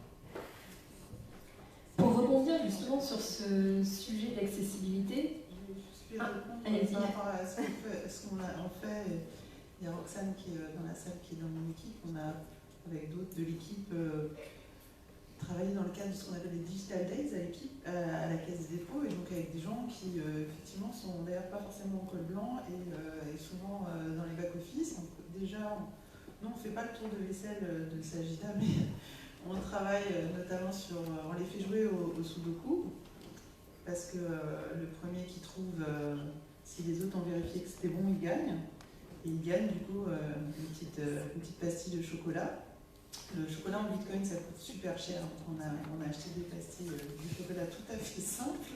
Pour rebondir justement sur ce sujet d'accessibilité, Par rapport à ce qu'on fait, il y a Roxane qui est dans la salle, qui est dans mon équipe. On a, avec d'autres de l'équipe, travaillé dans le cadre de ce qu'on appelle les Digital Days à la Caisse des dépôts, et donc avec des gens qui, effectivement, sont d'ailleurs pas forcément en col blanc et souvent dans les back-office. Déjà, nous, on ne fait pas le tour de vaisselle de Sagida, mais on travaille notamment sur... on les fait jouer au Sudoku, parce que le premier qui trouve, si les autres ont vérifié que c'était bon, il gagne. Et il gagne du coup une petite pastille de chocolat. Le chocolat en bitcoin, ça coûte super cher. Donc on a acheté des pastilles de chocolat tout à fait simples.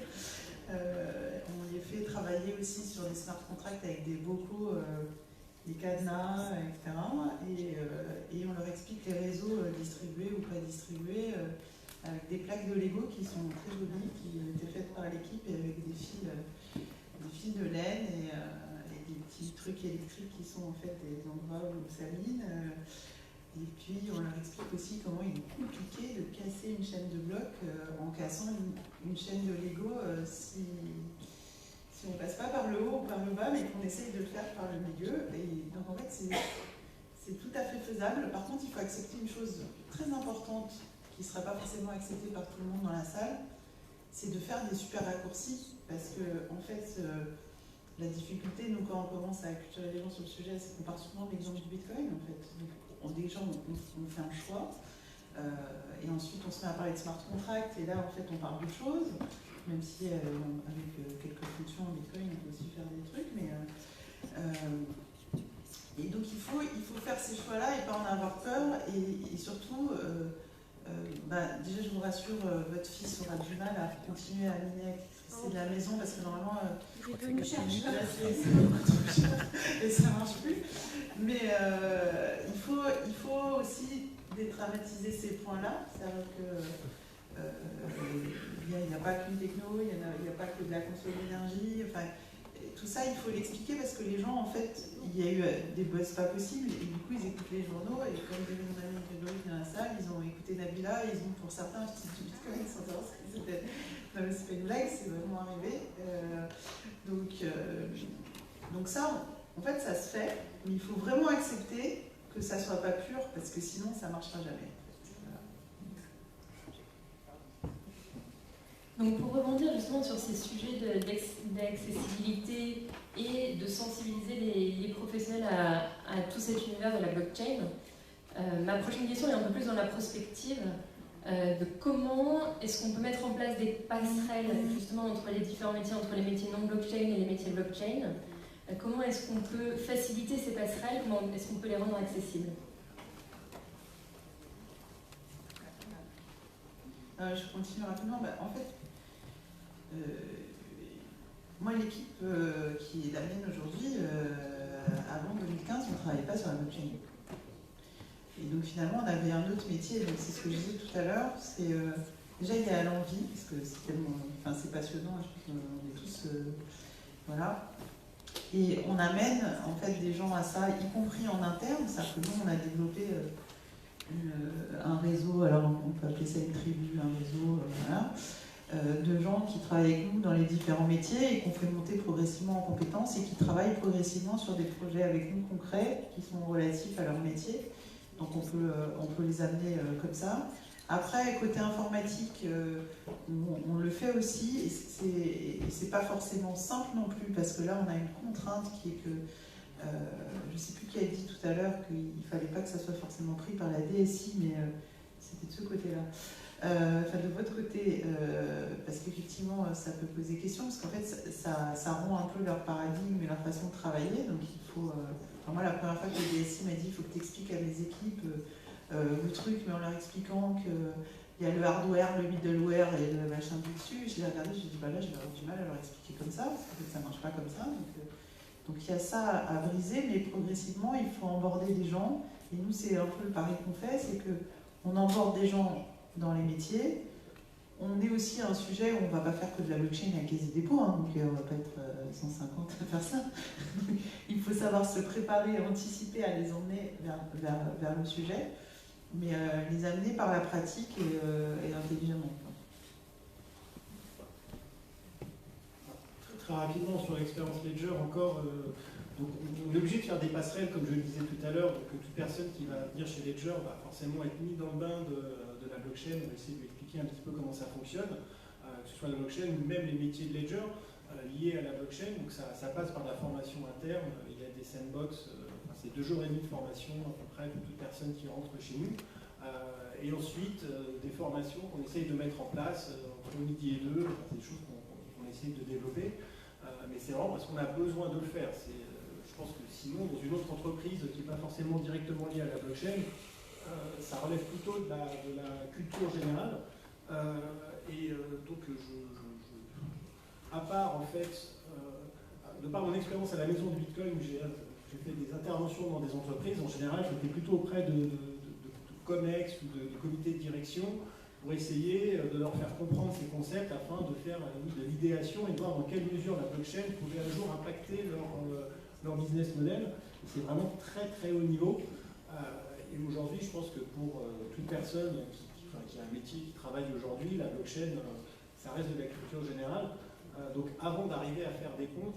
On les fait travailler aussi sur des smart contracts avec des bocaux les cadenas, etc. Et on leur explique les réseaux distribués ou pas distribués, avec des plaques de Lego qui sont très jolies, qui ont été faites par l'équipe et avec des fils de laine et des petits trucs électriques qui sont en fait des endroits où ça mine. Et puis on leur explique aussi comment il est compliqué de casser une chaîne de blocs en cassant une chaîne de Lego si on passe pas par le haut ou par le bas, mais qu'on essaye de le faire par le milieu. Et donc en fait c'est tout à fait faisable. Par contre, il faut accepter une chose très importante qui ne sera pas forcément acceptée par tout le monde dans la salle, c'est de faire des super raccourcis. Parce que en fait, la difficulté, nous, quand on commence à acculturer les gens sur le sujet, c'est qu'on part souvent de l'exemple du Bitcoin, en fait. Donc, déjà, on fait un choix, et ensuite, on se met à parler de smart contract, et là, en fait, on parle d'autre chose, même si, avec quelques fonctions en Bitcoin, on peut aussi faire des trucs, mais... et donc, il faut faire ces choix-là et pas en avoir peur, et surtout... déjà, je vous rassure, votre fils aura du mal à continuer à miner de la maison parce que normalement, J'ai venu chercher. c'est beaucoup trop cher et ça marche plus. Mais il faut aussi dédramatiser ces points-là. C'est-à-dire qu'il n'y a pas qu'une techno, il n'y a pas que de la consommation d'énergie. Enfin, tout ça, il faut l'expliquer parce que les gens, en fait, il y a eu des buzz pas possibles et du coup, ils écoutent les journaux et comme j'ai vu mon ami Grégory dans la salle, ils ont écouté Nabila et ils ont pour certains un petit Bitcoin sans savoir ce que c'était. Non, mais c'est pas une blague, c'est vraiment arrivé. Donc ça, en fait, ça se fait, mais il faut vraiment accepter que ça soit pas pur parce que sinon, ça marchera jamais. Donc pour rebondir justement sur ces sujets d'accessibilité et de sensibiliser les professionnels à tout cet univers de la blockchain, ma prochaine question est un peu plus dans la prospective de comment est-ce qu'on peut mettre en place des passerelles justement entre les différents métiers, entre les métiers non blockchain et les métiers blockchain. Comment est-ce qu'on peut faciliter ces passerelles, comment est-ce qu'on peut les rendre accessibles? Je continue rapidement. En fait, moi, l'équipe qui est la mienne aujourd'hui, avant 2015, on ne travaillait pas sur la blockchain. Et donc finalement, on avait un autre métier, donc c'est ce que je disais tout à l'heure, c'est déjà il y a l'envie, parce que c'est tellement, enfin c'est passionnant, je pense qu'on est tous, voilà. Et on amène en fait des gens à ça, y compris en interne, c'est-à-dire que nous on a développé un réseau, alors on peut appeler ça une tribu, un réseau, voilà, de gens qui travaillent avec nous dans les différents métiers et qu'on fait monter progressivement en compétences et qui travaillent progressivement sur des projets avec nous concrets qui sont relatifs à leur métier. Donc on peut les amener comme ça. Après, côté informatique, on le fait aussi et c'est pas forcément simple non plus parce que là on a une contrainte qui est que je ne sais plus qui a dit tout à l'heure qu'il ne fallait pas que ça soit forcément pris par la DSI, mais c'était de ce côté-là. Enfin, de votre côté, parce qu'effectivement, ça peut poser question, parce qu'en fait, ça rend un peu leur paradigme et leur façon de travailler. Donc, il faut. Enfin, moi, la première fois que le DSI m'a dit il faut que tu expliques à mes équipes le truc, mais en leur expliquant qu'il y a le hardware, le middleware et le machin du dessus, je l'ai regardé, je me suis dit là, je vais avoir du mal à leur expliquer comme ça, parce qu'en fait, ça ne marche pas comme ça. Donc il y a ça à briser, mais progressivement, il faut emborder des gens. Et nous, c'est un peu le pari qu'on fait, c'est qu'on emborde des gens dans les métiers. On est aussi à un sujet où on ne va pas faire que de la blockchain à la Caisse des dépôts, hein, donc on ne va pas être 150 à faire ça. Il faut savoir se préparer, anticiper à les emmener vers le sujet, mais les amener par la pratique et intelligemment. Très rapidement sur l'expérience Ledger encore, donc on est obligé de faire des passerelles comme je le disais tout à l'heure, donc toute personne qui va venir chez Ledger va forcément être mise dans le bain de la blockchain, on va essayer de lui expliquer un petit peu comment ça fonctionne, que ce soit la blockchain ou même les métiers de Ledger liés à la blockchain, donc ça passe par la formation interne, il y a des sandbox, c'est 2 jours et demi de formation à peu près pour toute personne qui rentre chez nous, et ensuite des formations qu'on essaye de mettre en place entre midi et 2, c'est des choses qu'on essaye de développer. Mais c'est vraiment parce qu'on a besoin de le faire. Je pense que sinon, dans une autre entreprise qui n'est pas forcément directement liée à la blockchain, ça relève plutôt de la culture générale. Donc, à part, en fait, de par mon expérience à la maison du Bitcoin, j'ai j'ai fait des interventions dans des entreprises, en général, j'étais plutôt auprès de COMEX ou de comités de direction pour essayer de leur faire comprendre ces concepts afin de faire de l'idéation et de voir dans quelle mesure la blockchain pouvait un jour impacter leur business model. C'est vraiment très très haut niveau. Et aujourd'hui, je pense que pour toute personne qui a un métier, qui travaille aujourd'hui, la blockchain, ça reste de la culture générale. Donc avant d'arriver à faire des ponts,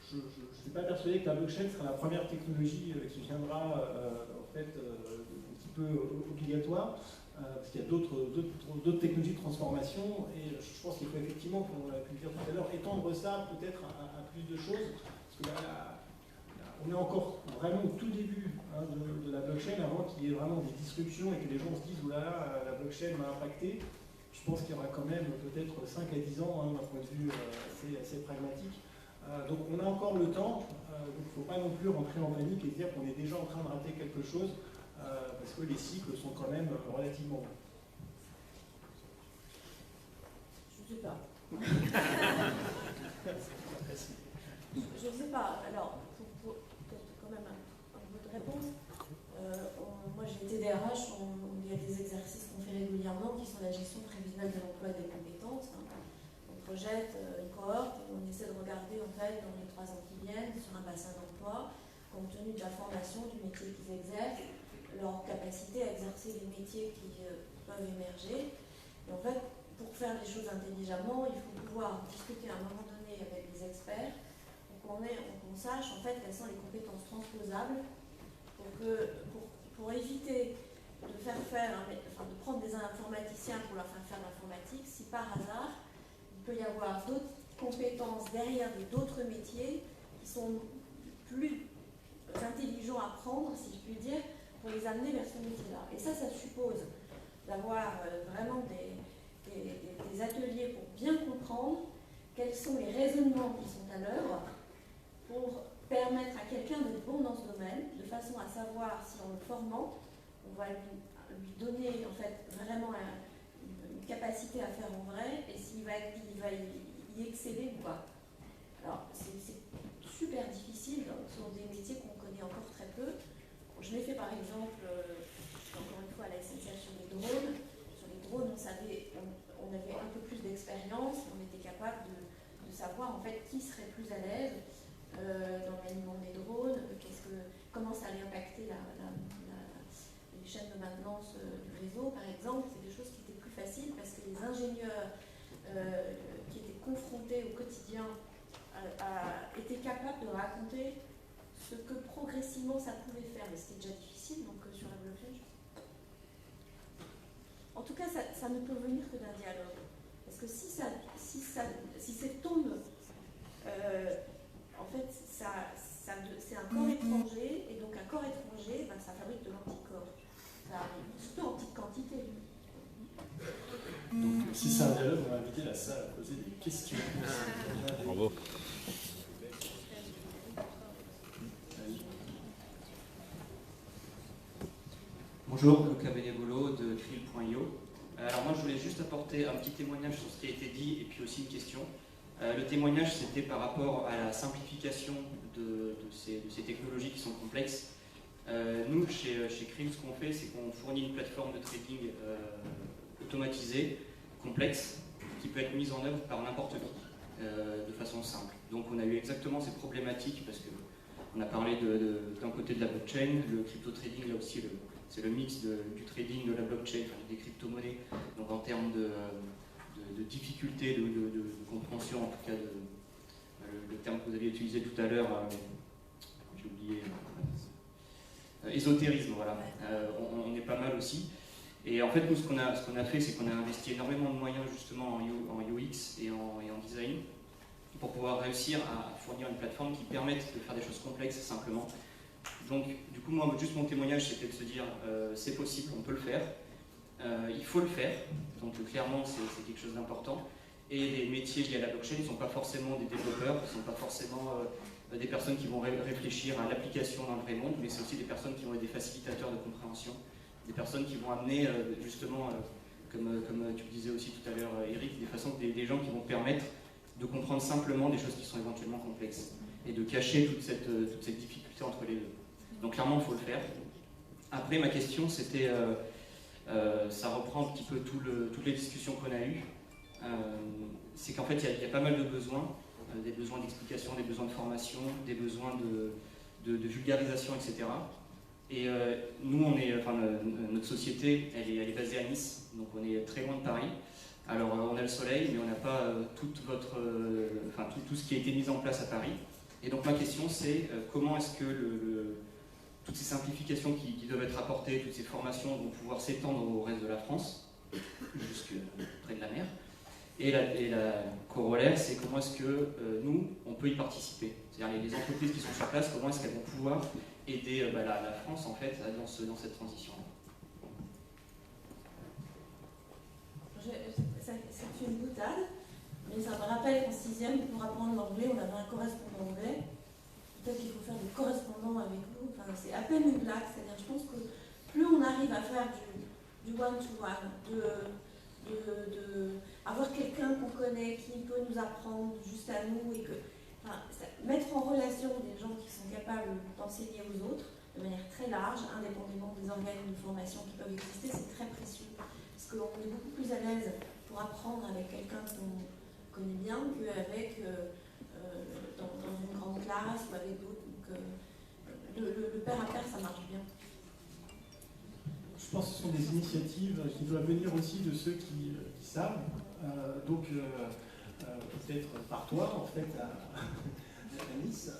je ne suis pas persuadé que la blockchain sera la première technologie qui viendra en fait un petit peu obligatoire, parce qu'il y a d'autres technologies de transformation, et je pense qu'il faut effectivement, comme on l'a pu le dire tout à l'heure, étendre ça peut-être à plus de choses, parce que on est encore vraiment au tout début de la blockchain, avant qu'il y ait vraiment des disruptions et que les gens se disent « Oula, la blockchain m'a impacté ». Je pense qu'il y aura quand même peut-être 5 à 10 ans, d'un point de vue assez pragmatique. Donc on a encore le temps, donc il ne faut pas non plus rentrer en panique et dire qu'on est déjà en train de rater quelque chose, parce que les cycles sont quand même relativement longs. Je ne sais pas. Je ne sais pas. Alors, pour peut-être quand même un peu de réponse. Moi, j'ai été DRH, il y a des exercices qu'on fait régulièrement qui sont la gestion prévisionnelle de l'emploi et des compétences. On projette une cohorte et on essaie de regarder en fait dans les 3 ans qui viennent sur un bassin d'emploi, compte tenu de la formation, du métier qu'ils exercent, leur capacité à exercer les métiers qui peuvent émerger. Et en fait, pour faire les choses intelligemment, il faut pouvoir discuter à un moment donné avec les experts pour qu'on sache en fait quelles sont les compétences transposables pour éviter de de prendre des informaticiens pour leur faire faire l'informatique, si par hasard il peut y avoir d'autres compétences derrière d'autres métiers qui sont plus intelligents à prendre, si je puis dire, pour les amener vers ce métier-là. Et ça suppose d'avoir vraiment des ateliers pour bien comprendre quels sont les raisonnements qui sont à l'œuvre pour permettre à quelqu'un d'être bon dans ce domaine, de façon à savoir si en le formant, on va lui donner en fait vraiment une capacité à faire en vrai et s'il va y exceller ou pas. Alors c'est super difficile sur des métiers qu'on connaît encore très peu. Je l'ai fait par exemple, encore une fois à la SNCF sur les drones. Sur les drones, on avait un peu plus d'expérience, on était capable de savoir en fait qui serait plus à l'aise dans l'alignement des drones, comment ça allait impacter les chaînes de maintenance du réseau, par exemple. C'est des choses qui étaient plus faciles parce que les ingénieurs qui étaient confrontés au quotidien étaient capables de raconter ce que progressivement ça pouvait faire, mais c'était déjà difficile, donc sur la blockchain, en tout cas, ça ne peut venir que d'un dialogue. Parce que si ça tombe, en fait, c'est un corps étranger, et donc un corps étranger, ça fabrique de l'anticorps. Surtout en petite quantité. Donc, si c'est un dialogue, on va inviter la salle à poser des questions. Bravo. Bonjour, Luca Benevolo de Krill.io. Alors moi je voulais juste apporter un petit témoignage sur ce qui a été dit et puis aussi une question. Le témoignage c'était par rapport à la simplification de ces technologies qui sont complexes. Nous chez Krill, ce qu'on fait c'est qu'on fournit une plateforme de trading automatisée, complexe, qui peut être mise en œuvre par n'importe qui de façon simple. Donc on a eu exactement ces problématiques parce qu'on a parlé d'un côté de la blockchain, le crypto trading là aussi c'est le mix du trading, de la blockchain, des crypto-monnaies. Donc en termes de difficulté, de compréhension, en tout cas, le terme que vous aviez utilisé tout à l'heure, j'ai oublié, ésotérisme, voilà. On est pas mal aussi. Et en fait, nous, ce qu'on a fait, c'est qu'on a investi énormément de moyens justement en UX et en design pour pouvoir réussir à fournir une plateforme qui permette de faire des choses complexes simplement. Donc, du coup, moi, juste mon témoignage, c'était de se dire, c'est possible, on peut le faire, il faut le faire, donc clairement, c'est quelque chose d'important. Et les métiers liés à la blockchain ne sont pas forcément des développeurs, ne sont pas forcément des personnes qui vont réfléchir à l'application dans le vrai monde, mais c'est aussi des personnes qui vont être des facilitateurs de compréhension, des personnes qui vont amener, justement, comme tu le disais aussi tout à l'heure, Eric, des gens qui vont permettre de comprendre simplement des choses qui sont éventuellement complexes. et de cacher toute cette difficulté entre les deux. Donc clairement, il faut le faire. Après, ma question, c'était, ça reprend un petit peu toutes les discussions qu'on a eues, c'est qu'en fait, il y a pas mal de besoins, des besoins d'explication, des besoins de formation, des besoins de vulgarisation, etc. Et nous, notre société, elle est basée à Nice, donc on est très loin de Paris. Alors on a le soleil, mais on n'a pas tout ce qui a été mis en place à Paris. Et donc ma question, c'est comment est-ce que toutes ces simplifications qui doivent être apportées, toutes ces formations vont pouvoir s'étendre au reste de la France, jusque près de la mer. Et la corollaire, c'est comment est-ce que nous, on peut y participer. C'est-à-dire les entreprises qui sont sur place, comment est-ce qu'elles vont pouvoir aider la France en fait dans cette transition. C'est une boutade, mais ça me rappelle qu'en 6e, pour apprendre l'anglais, on avait un correspondant anglais. Peut-être qu'il faut faire des correspondants avec nous. Enfin, c'est à peine une blague. C'est-à-dire, je pense que plus on arrive à faire du one-to-one, avoir quelqu'un qu'on connaît qui peut nous apprendre juste à nous et mettre en relation des gens qui sont capables d'enseigner aux autres de manière très large, indépendamment des organismes de formation qui peuvent exister, c'est très précieux. Parce qu'on est beaucoup plus à l'aise pour apprendre avec quelqu'un qu'on connaît bien qu'avec dans une grande classe ou avec d'autres. Donc le pair à pair, ça marche bien. Je pense que ce sont des initiatives qui doivent venir aussi de ceux qui savent. Peut-être par toi, en fait, à Nice.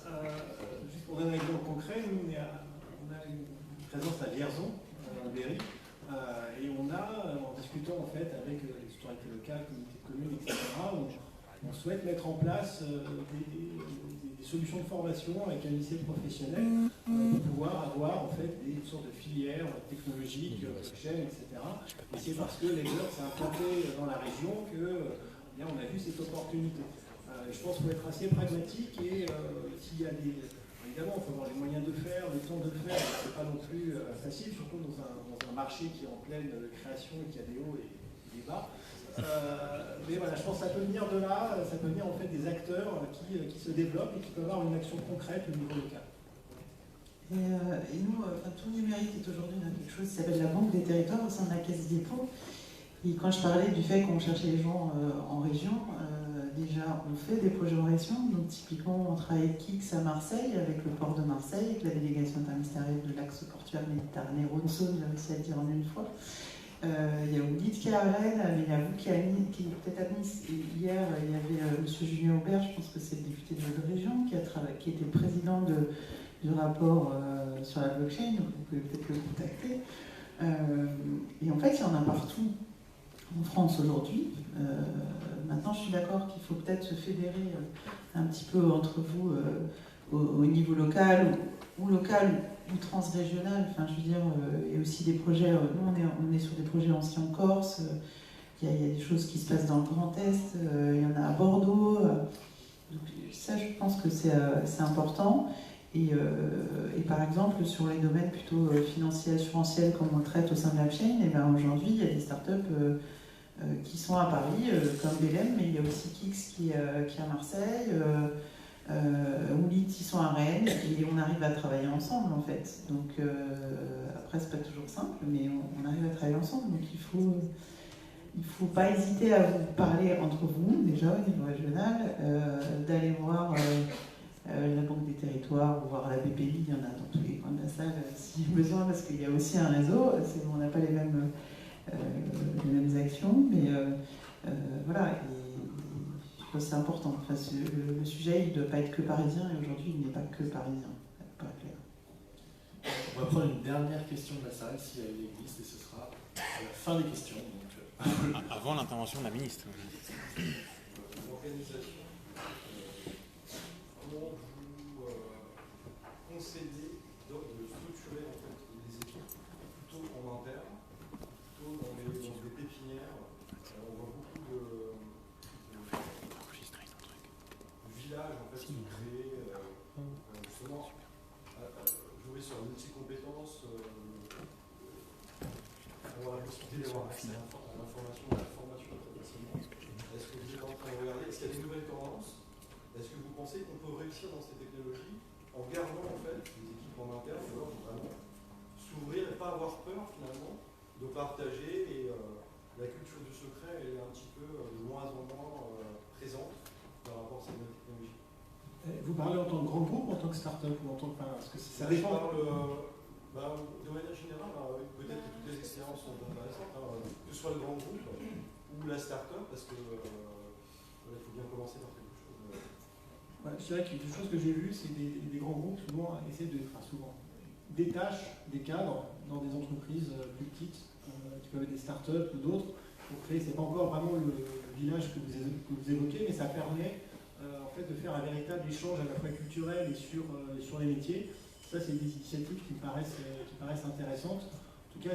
Juste pour donner un exemple concret, nous, on a une présence à Vierzon, en Berry, et on a, en discutant en fait avec les autorités locales, communautés de communes, etc., on souhaite mettre en place des solutions de formation avec un lycée professionnel pour pouvoir avoir en fait des sortes de filières technologiques, blockchain, etc. Et c'est parce que Ledger s'est implanté dans la région que on a vu cette opportunité. Je pense qu'il faut être assez pragmatique et s'il y a évidemment, il faut avoir les moyens de faire, le temps de le faire, c'est pas non plus facile, surtout dans un marché qui est en pleine création et qui a des hauts et des bas. Mais voilà, je pense que ça peut venir de là, ça peut venir en fait des acteurs qui se développent et qui peuvent avoir une action concrète au niveau local. Et nous, Tout Numérique est aujourd'hui dans quelque chose qui s'appelle la Banque des territoires au sein de la Caisse des dépôts. Et quand je parlais du fait qu'on cherchait les gens en région, déjà on fait des projets en région. Donc typiquement on travaille avec KIX à Marseille, avec le port de Marseille, avec la délégation interministérielle de l'axe portuaire Méditerranée Rhône-Saône, j'ai réussi à le dire en une fois. Il y a Oudit qui est à Rennes, mais il y a vous qui est peut-être à Nice. Et hier il y avait M. Julien Aubert, je pense que c'est le député de votre région, qui était président du rapport sur la blockchain, donc vous pouvez peut-être le contacter. Et en fait il y en a partout en France aujourd'hui. Maintenant, je suis d'accord qu'il faut peut-être se fédérer un petit peu entre vous au niveau local ou transrégional. Enfin, je veux dire, il y a aussi des projets. Nous, on est sur des projets anciens en Corse. Il y a des choses qui se passent dans le Grand Est. Il y en a à Bordeaux. Donc, ça, je pense que c'est important. Et par exemple, sur les domaines plutôt financiers, assurantiels, comme on le traite au sein de la chaîne, et ben aujourd'hui, il y a des startups qui sont à Paris, comme Belém, mais il y a aussi Kix qui est à Marseille, Oulit, ils sont à Rennes, et on arrive à travailler ensemble en fait. Donc après, c'est pas toujours simple, mais on arrive à travailler ensemble. Donc il faut pas hésiter à vous parler entre vous, déjà au niveau régional, d'aller voir la Banque des Territoires ou voir la BPI, il y en a dans tous les coins de la salle s'il y a besoin, parce qu'il y a aussi un réseau, on n'a pas les mêmes actions, mais voilà, et je pense que c'est important. Enfin, le sujet, il ne doit pas être que parisien, et aujourd'hui, il n'est pas que parisien, pas clair. On va prendre une dernière question de la salle, si elle existe, et ce sera à la fin des questions. Donc, avant l'intervention de la ministre. L'organisation, comment vous concédez de structurer en fait, les équipes plutôt en interne, plutôt dans des pépinières. On voit beaucoup de villages en fait, qui sont créés justement jouer sur multi-compétences, avoir la possibilité d'avoir accès à l'information, à la formation très facilement. Est-ce que vous êtes en train de regarder? Est-ce qu'il y a des nouvelles tendances? Est-ce que vous pensez qu'on peut réussir dans ces technologies en gardant en fait les équipes en interne, ou alors vraiment s'ouvrir et pas avoir peur finalement de partager, et la culture du secret elle est un petit peu de moins en moins présente par rapport à ces nouvelles technologies. Vous parlez en tant que grand groupe ou en tant que start-up ou en tant que... Parce que ça Je dépend. parle de manière générale, peut-être que toutes les expériences sont intéressantes, que ce soit le grand groupe ou la start-up, parce que il faut bien commencer par quelque chose. Ouais, je dirais qu'une chose que j'ai vue, c'est des grands groupes souvent essaient de, enfin souvent, détachent des cadres dans des entreprises plus petites, qui peuvent être des start-up ou d'autres, pour créer, c'est pas encore vraiment le village que vous évoquez, mais ça permet en fait de faire un véritable échange à la fois culturel et sur les métiers. Ça, c'est des initiatives qui me paraissent intéressantes. En tout cas,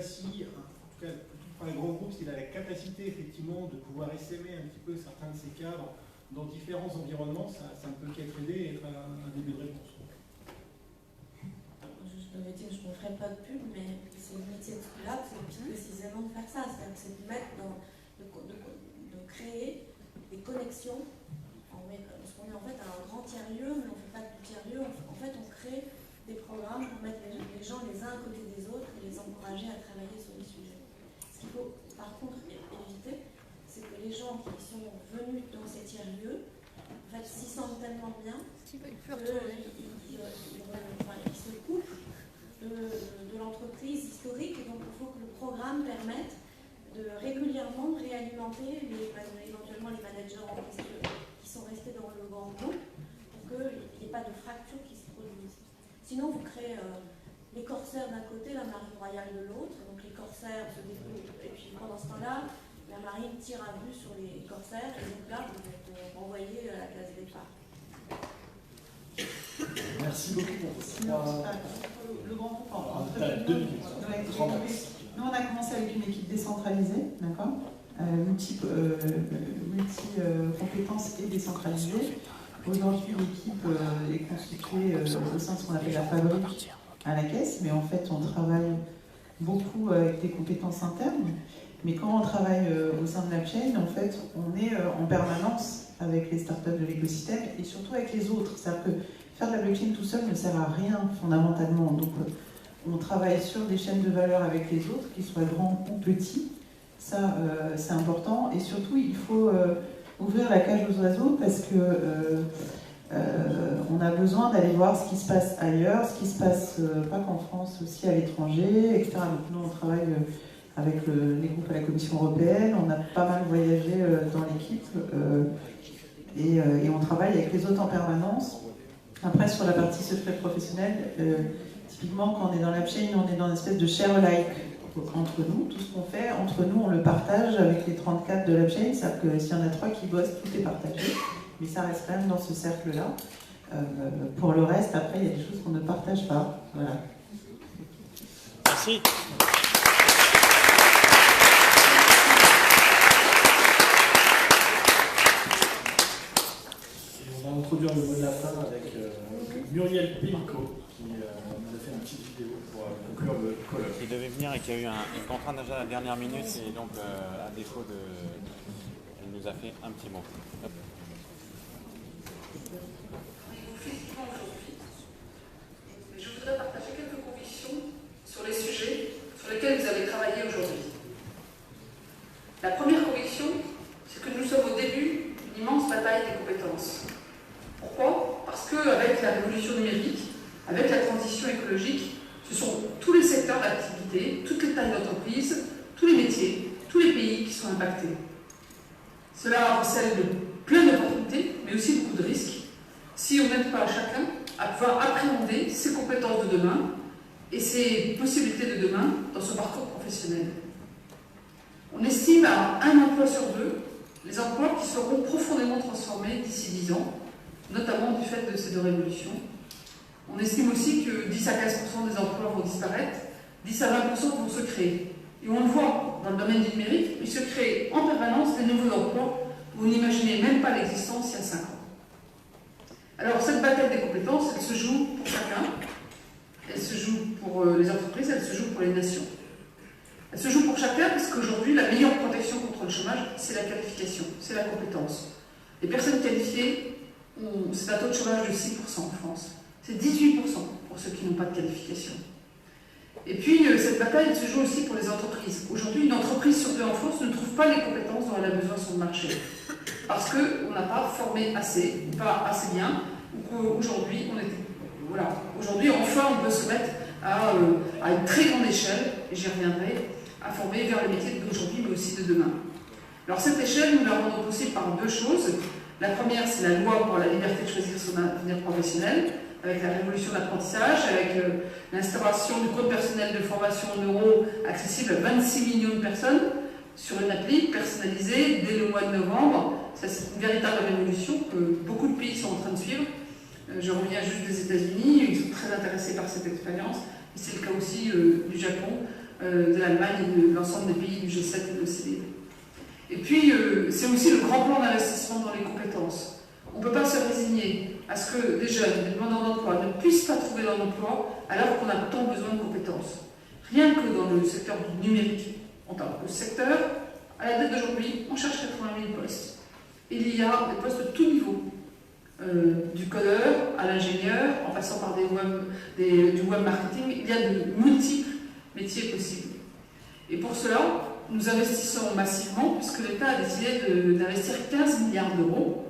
pour les grands groupes, s'il a la capacité effectivement de pouvoir essaimer un petit peu certains de ces cadres dans différents environnements, ça ne peut qu'être aidé et être un début de réponse. Je devais dire, je ne me ferai pas de pub, mais c'est le métier de School Lab, c'est précisément de faire ça, c'est de mettre de créer des connexions. Parce qu'on est en fait un grand tiers-lieu, mais on ne fait pas de tiers-lieu, en fait on crée des programmes pour mettre les gens les uns à côté des autres et les encourager à travailler sur des sujets. Ce qu'il faut par contre éviter, c'est que les gens qui sont venus dans ces tiers-lieux, en fait, s'y sentent tellement bien qu'ils se coupent de l'entreprise historique. Et donc il faut que le programme permette de régulièrement réalimenter éventuellement les managers qui sont restés dans le grand groupe pour qu'il n'y ait pas de fracture qui se produise. Sinon, vous créez les corsaires d'un côté, la marine royale de l'autre. Donc les corsaires se découpent et puis pendant ce temps-là, la marine tire à vue sur les corsaires et donc là, vous êtes renvoyé à la case départ. Merci beaucoup. Le grand groupe en T'as 2 minutes. Nous, on a commencé avec une équipe décentralisée, d'accord, multi-compétences et décentralisée. Aujourd'hui, l'équipe est constituée au sein de ce qu'on appelle la fabrique à la caisse, mais en fait, on travaille beaucoup avec des compétences internes. Mais quand on travaille au sein de la chaîne, en fait, on est en permanence avec les startups de l'écosystème et surtout avec les autres. C'est-à-dire que faire de la blockchain tout seul ne sert à rien fondamentalement. Donc, on travaille sur des chaînes de valeur avec les autres, qu'ils soient grands ou petits. Ça, c'est important. Et surtout, il faut ouvrir la cage aux oiseaux parce que on a besoin d'aller voir ce qui se passe ailleurs, ce qui se passe pas qu'en France, aussi à l'étranger, etc. Donc nous, on travaille avec les groupes à la Commission européenne. On a pas mal voyagé dans l'équipe et on travaille avec les autres en permanence. Après, sur la partie secret professionnel, typiquement, quand on est dans la chain, on est dans une espèce de share-alike entre nous. Tout ce qu'on fait, entre nous, on le partage avec les 34 de la chain. C'est-à-dire que s'il y en a 3 qui bossent, tout est partagé. Mais ça reste quand même dans ce cercle-là. Pour le reste, après, il y a des choses qu'on ne partage pas. Voilà. Merci. On va introduire le mot de la fin avec Muriel Pellico qui nous a fait une petite vidéo pour conclure le colloque. Il devait venir et qu'il y a eu une contrainte déjà à la dernière minute et donc à défaut de... Elle nous a fait un petit mot. Hop. Je voudrais partager quelques convictions sur les sujets sur lesquels vous avez travaillé aujourd'hui. La première conviction, c'est que nous sommes au début d'une immense bataille des compétences. Pourquoi? Parce qu'avec la révolution numérique, avec la transition écologique, ce sont tous les secteurs d'activité, toutes les tailles d'entreprise, tous les métiers, tous les pays qui sont impactés. Cela recèle de plein d'opportunités, mais aussi beaucoup de risques, si on n'aide pas chacun à pouvoir appréhender ses compétences de demain et ses possibilités de demain dans son parcours professionnel. On estime à 1 emploi sur 2 les emplois qui seront profondément transformés d'ici 10 ans, notamment du fait de ces deux révolutions. On estime aussi que 10 à 15% des emplois vont disparaître, 10 à 20% vont se créer. Et on le voit dans le domaine du numérique, il se crée en permanence des nouveaux emplois où vous n'imaginez même pas l'existence il y a 5 ans. Alors cette bataille des compétences, elle se joue pour chacun, elle se joue pour les entreprises, elle se joue pour les nations. Elle se joue pour chacun parce qu'aujourd'hui, la meilleure protection contre le chômage, c'est la qualification, c'est la compétence. Les personnes qualifiées c'est un taux de chômage de 6% en France. C'est 18% pour ceux qui n'ont pas de qualification. Et puis, cette bataille elle se joue aussi pour les entreprises. Aujourd'hui, une entreprise sur deux en France ne trouve pas les compétences dont elle a besoin sur le marché. Parce qu'on n'a pas formé assez, pas assez bien, ou qu'aujourd'hui, voilà, aujourd'hui, enfin, on peut se mettre à une très grande échelle, et j'y reviendrai, à former vers les métiers d'aujourd'hui, mais aussi de demain. Alors, cette échelle, nous la rendons possible par deux choses. La première, c'est la loi pour la liberté de choisir son avenir professionnel, avec la révolution de l'apprentissage, avec l'instauration du code personnel de formation en euros accessible à 26 millions de personnes sur une appli personnalisée dès le mois de novembre. Ça, c'est une véritable révolution que beaucoup de pays sont en train de suivre. Je reviens juste des États-Unis, ils sont très intéressés par cette expérience. Et c'est le cas aussi du Japon, de l'Allemagne et de l'ensemble des pays du G7 et de l'OCDE. Et puis, c'est aussi le grand plan d'investissement dans les compétences. On ne peut pas se résigner à ce que des jeunes, des demandeurs d'emploi ne puissent pas trouver leur emploi alors qu'on a tant besoin de compétences. Rien que dans le secteur du numérique, en tant que secteur, à la date d'aujourd'hui, on cherche 80 000 postes. Il y a des postes de tout niveau, du codeur à l'ingénieur, en passant par du web marketing. Il y a de multiples métiers possibles. Et pour cela, nous investissons massivement, puisque l'État a décidé d'investir 15 milliards d'euros,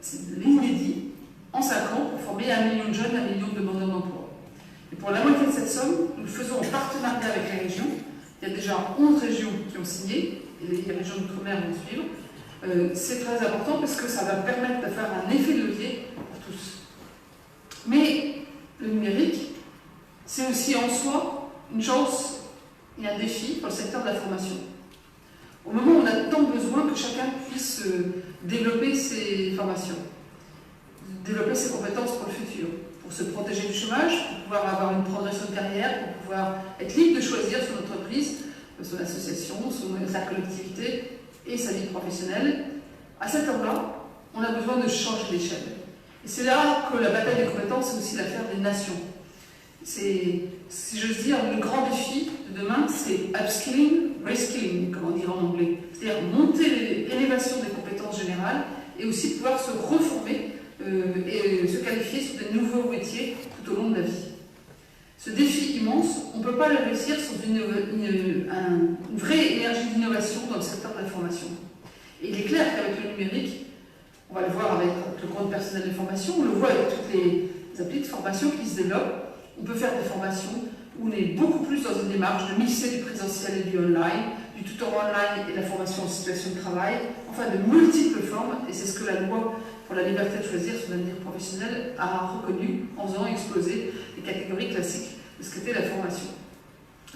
c'est de l'inédit, en 5 ans, pour former 1 million de jeunes, 1 million de demandeurs d'emploi. Et pour la moitié de cette somme, nous le faisons en partenariat avec les régions. Il y a déjà 11 régions qui ont signé, et les régions d'outre-mer vont suivre. C'est très important parce que ça va permettre de faire un effet de levier pour tous. Mais le numérique, c'est aussi en soi une chance et un défi pour le secteur de la formation. Au moment où on a tant besoin que chacun puisse développer ses formations, développer ses compétences pour le futur, pour se protéger du chômage, pour pouvoir avoir une progression de carrière, pour pouvoir être libre de choisir son entreprise, son association, sa collectivité et sa vie professionnelle. À cet heure-là, on a besoin de changer d'échelle. Et c'est là que la bataille des compétences, c'est aussi l'affaire des nations. C'est, si j'ose dire, le grand défi de demain, c'est upskilling, reskilling, comme on dit en anglais. C'est-à-dire monter l'élévation des compétences générales et aussi pouvoir se reformer et se qualifier sur des nouveaux métiers tout au long de la vie. Ce défi immense, on ne peut pas le réussir sans une vraie énergie d'innovation dans le secteur de la formation. Et il est clair qu'avec le numérique, on va le voir avec le compte personnel de formation, on le voit avec toutes les applis de formation qui se développent. On peut faire des formations où on est beaucoup plus dans une démarche de mixer du présentiel et du online, du tutor online et de la formation en situation de travail, enfin de multiples formes, et c'est ce que la loi pour la liberté de choisir son avenir professionnel a reconnu en faisant exploser les catégories classiques de ce qu'était la formation.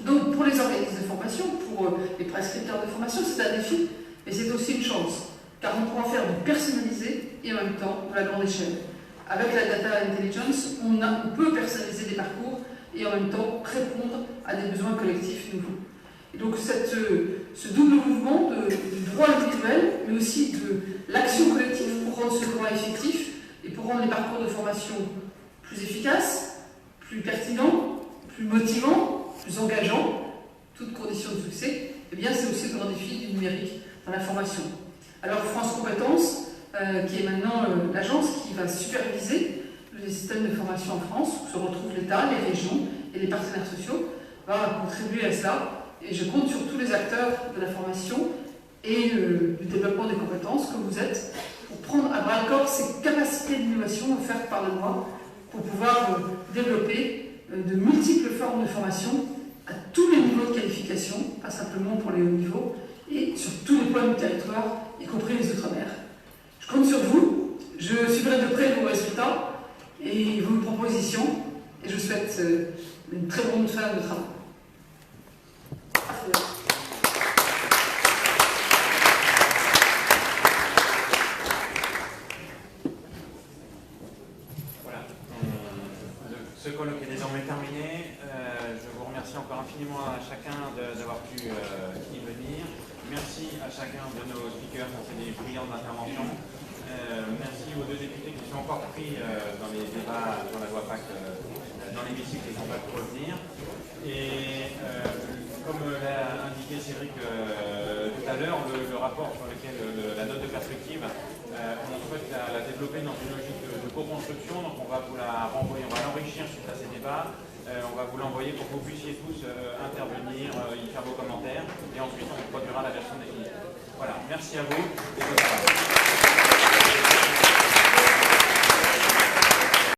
Donc pour les organismes de formation, pour les prescripteurs de formation, c'est un défi, mais c'est aussi une chance, car on pourra faire du personnalisé et en même temps de la grande échelle. Avec la data intelligence, on peut personnaliser des parcours et en même temps répondre à des besoins collectifs nouveaux. Et donc ce double mouvement du droit individuel, mais aussi de l'action collective pour rendre ce droit effectif et pour rendre les parcours de formation plus efficaces, plus pertinents, plus motivants, plus engageants, toutes conditions de succès, eh bien c'est aussi le grand défi du numérique dans la formation. Alors France Compétences, qui est maintenant l'agence qui va superviser les systèmes de formation en France, où se retrouvent l'État, les régions et les partenaires sociaux, va contribuer à cela. Et je compte sur tous les acteurs de la formation et du développement des compétences que vous êtes pour prendre à bras-le-corps ces capacités d'innovation offertes par la loi pour pouvoir développer de multiples formes de formation à tous les niveaux de qualification, pas simplement pour les hauts niveaux, et sur tous les points du territoire, y compris les Outre-mer. Je compte sur vous, je suivrai de près vos résultats et vos propositions, et je vous souhaite une très bonne fin de travail. Voilà, ce colloque est désormais terminé. Je vous remercie encore infiniment à chacun d'avoir pu y venir. Merci à chacun de nos speakers pour ces brillantes interventions. Merci aux deux députés qui sont encore pris dans les débats sur la loi PAC dans l'hémicycle et qui n'ont pas pu revenir. Et comme l'a indiqué Cédric tout à l'heure, le rapport sur lequel la note de perspective On souhaite la développer dans une logique de co-construction, donc on va vous la renvoyer, on va l'enrichir suite à ces débats. On va vous l'envoyer pour que vous puissiez tous intervenir, y faire vos commentaires, et ensuite on produira la version définitive. Voilà, merci à vous.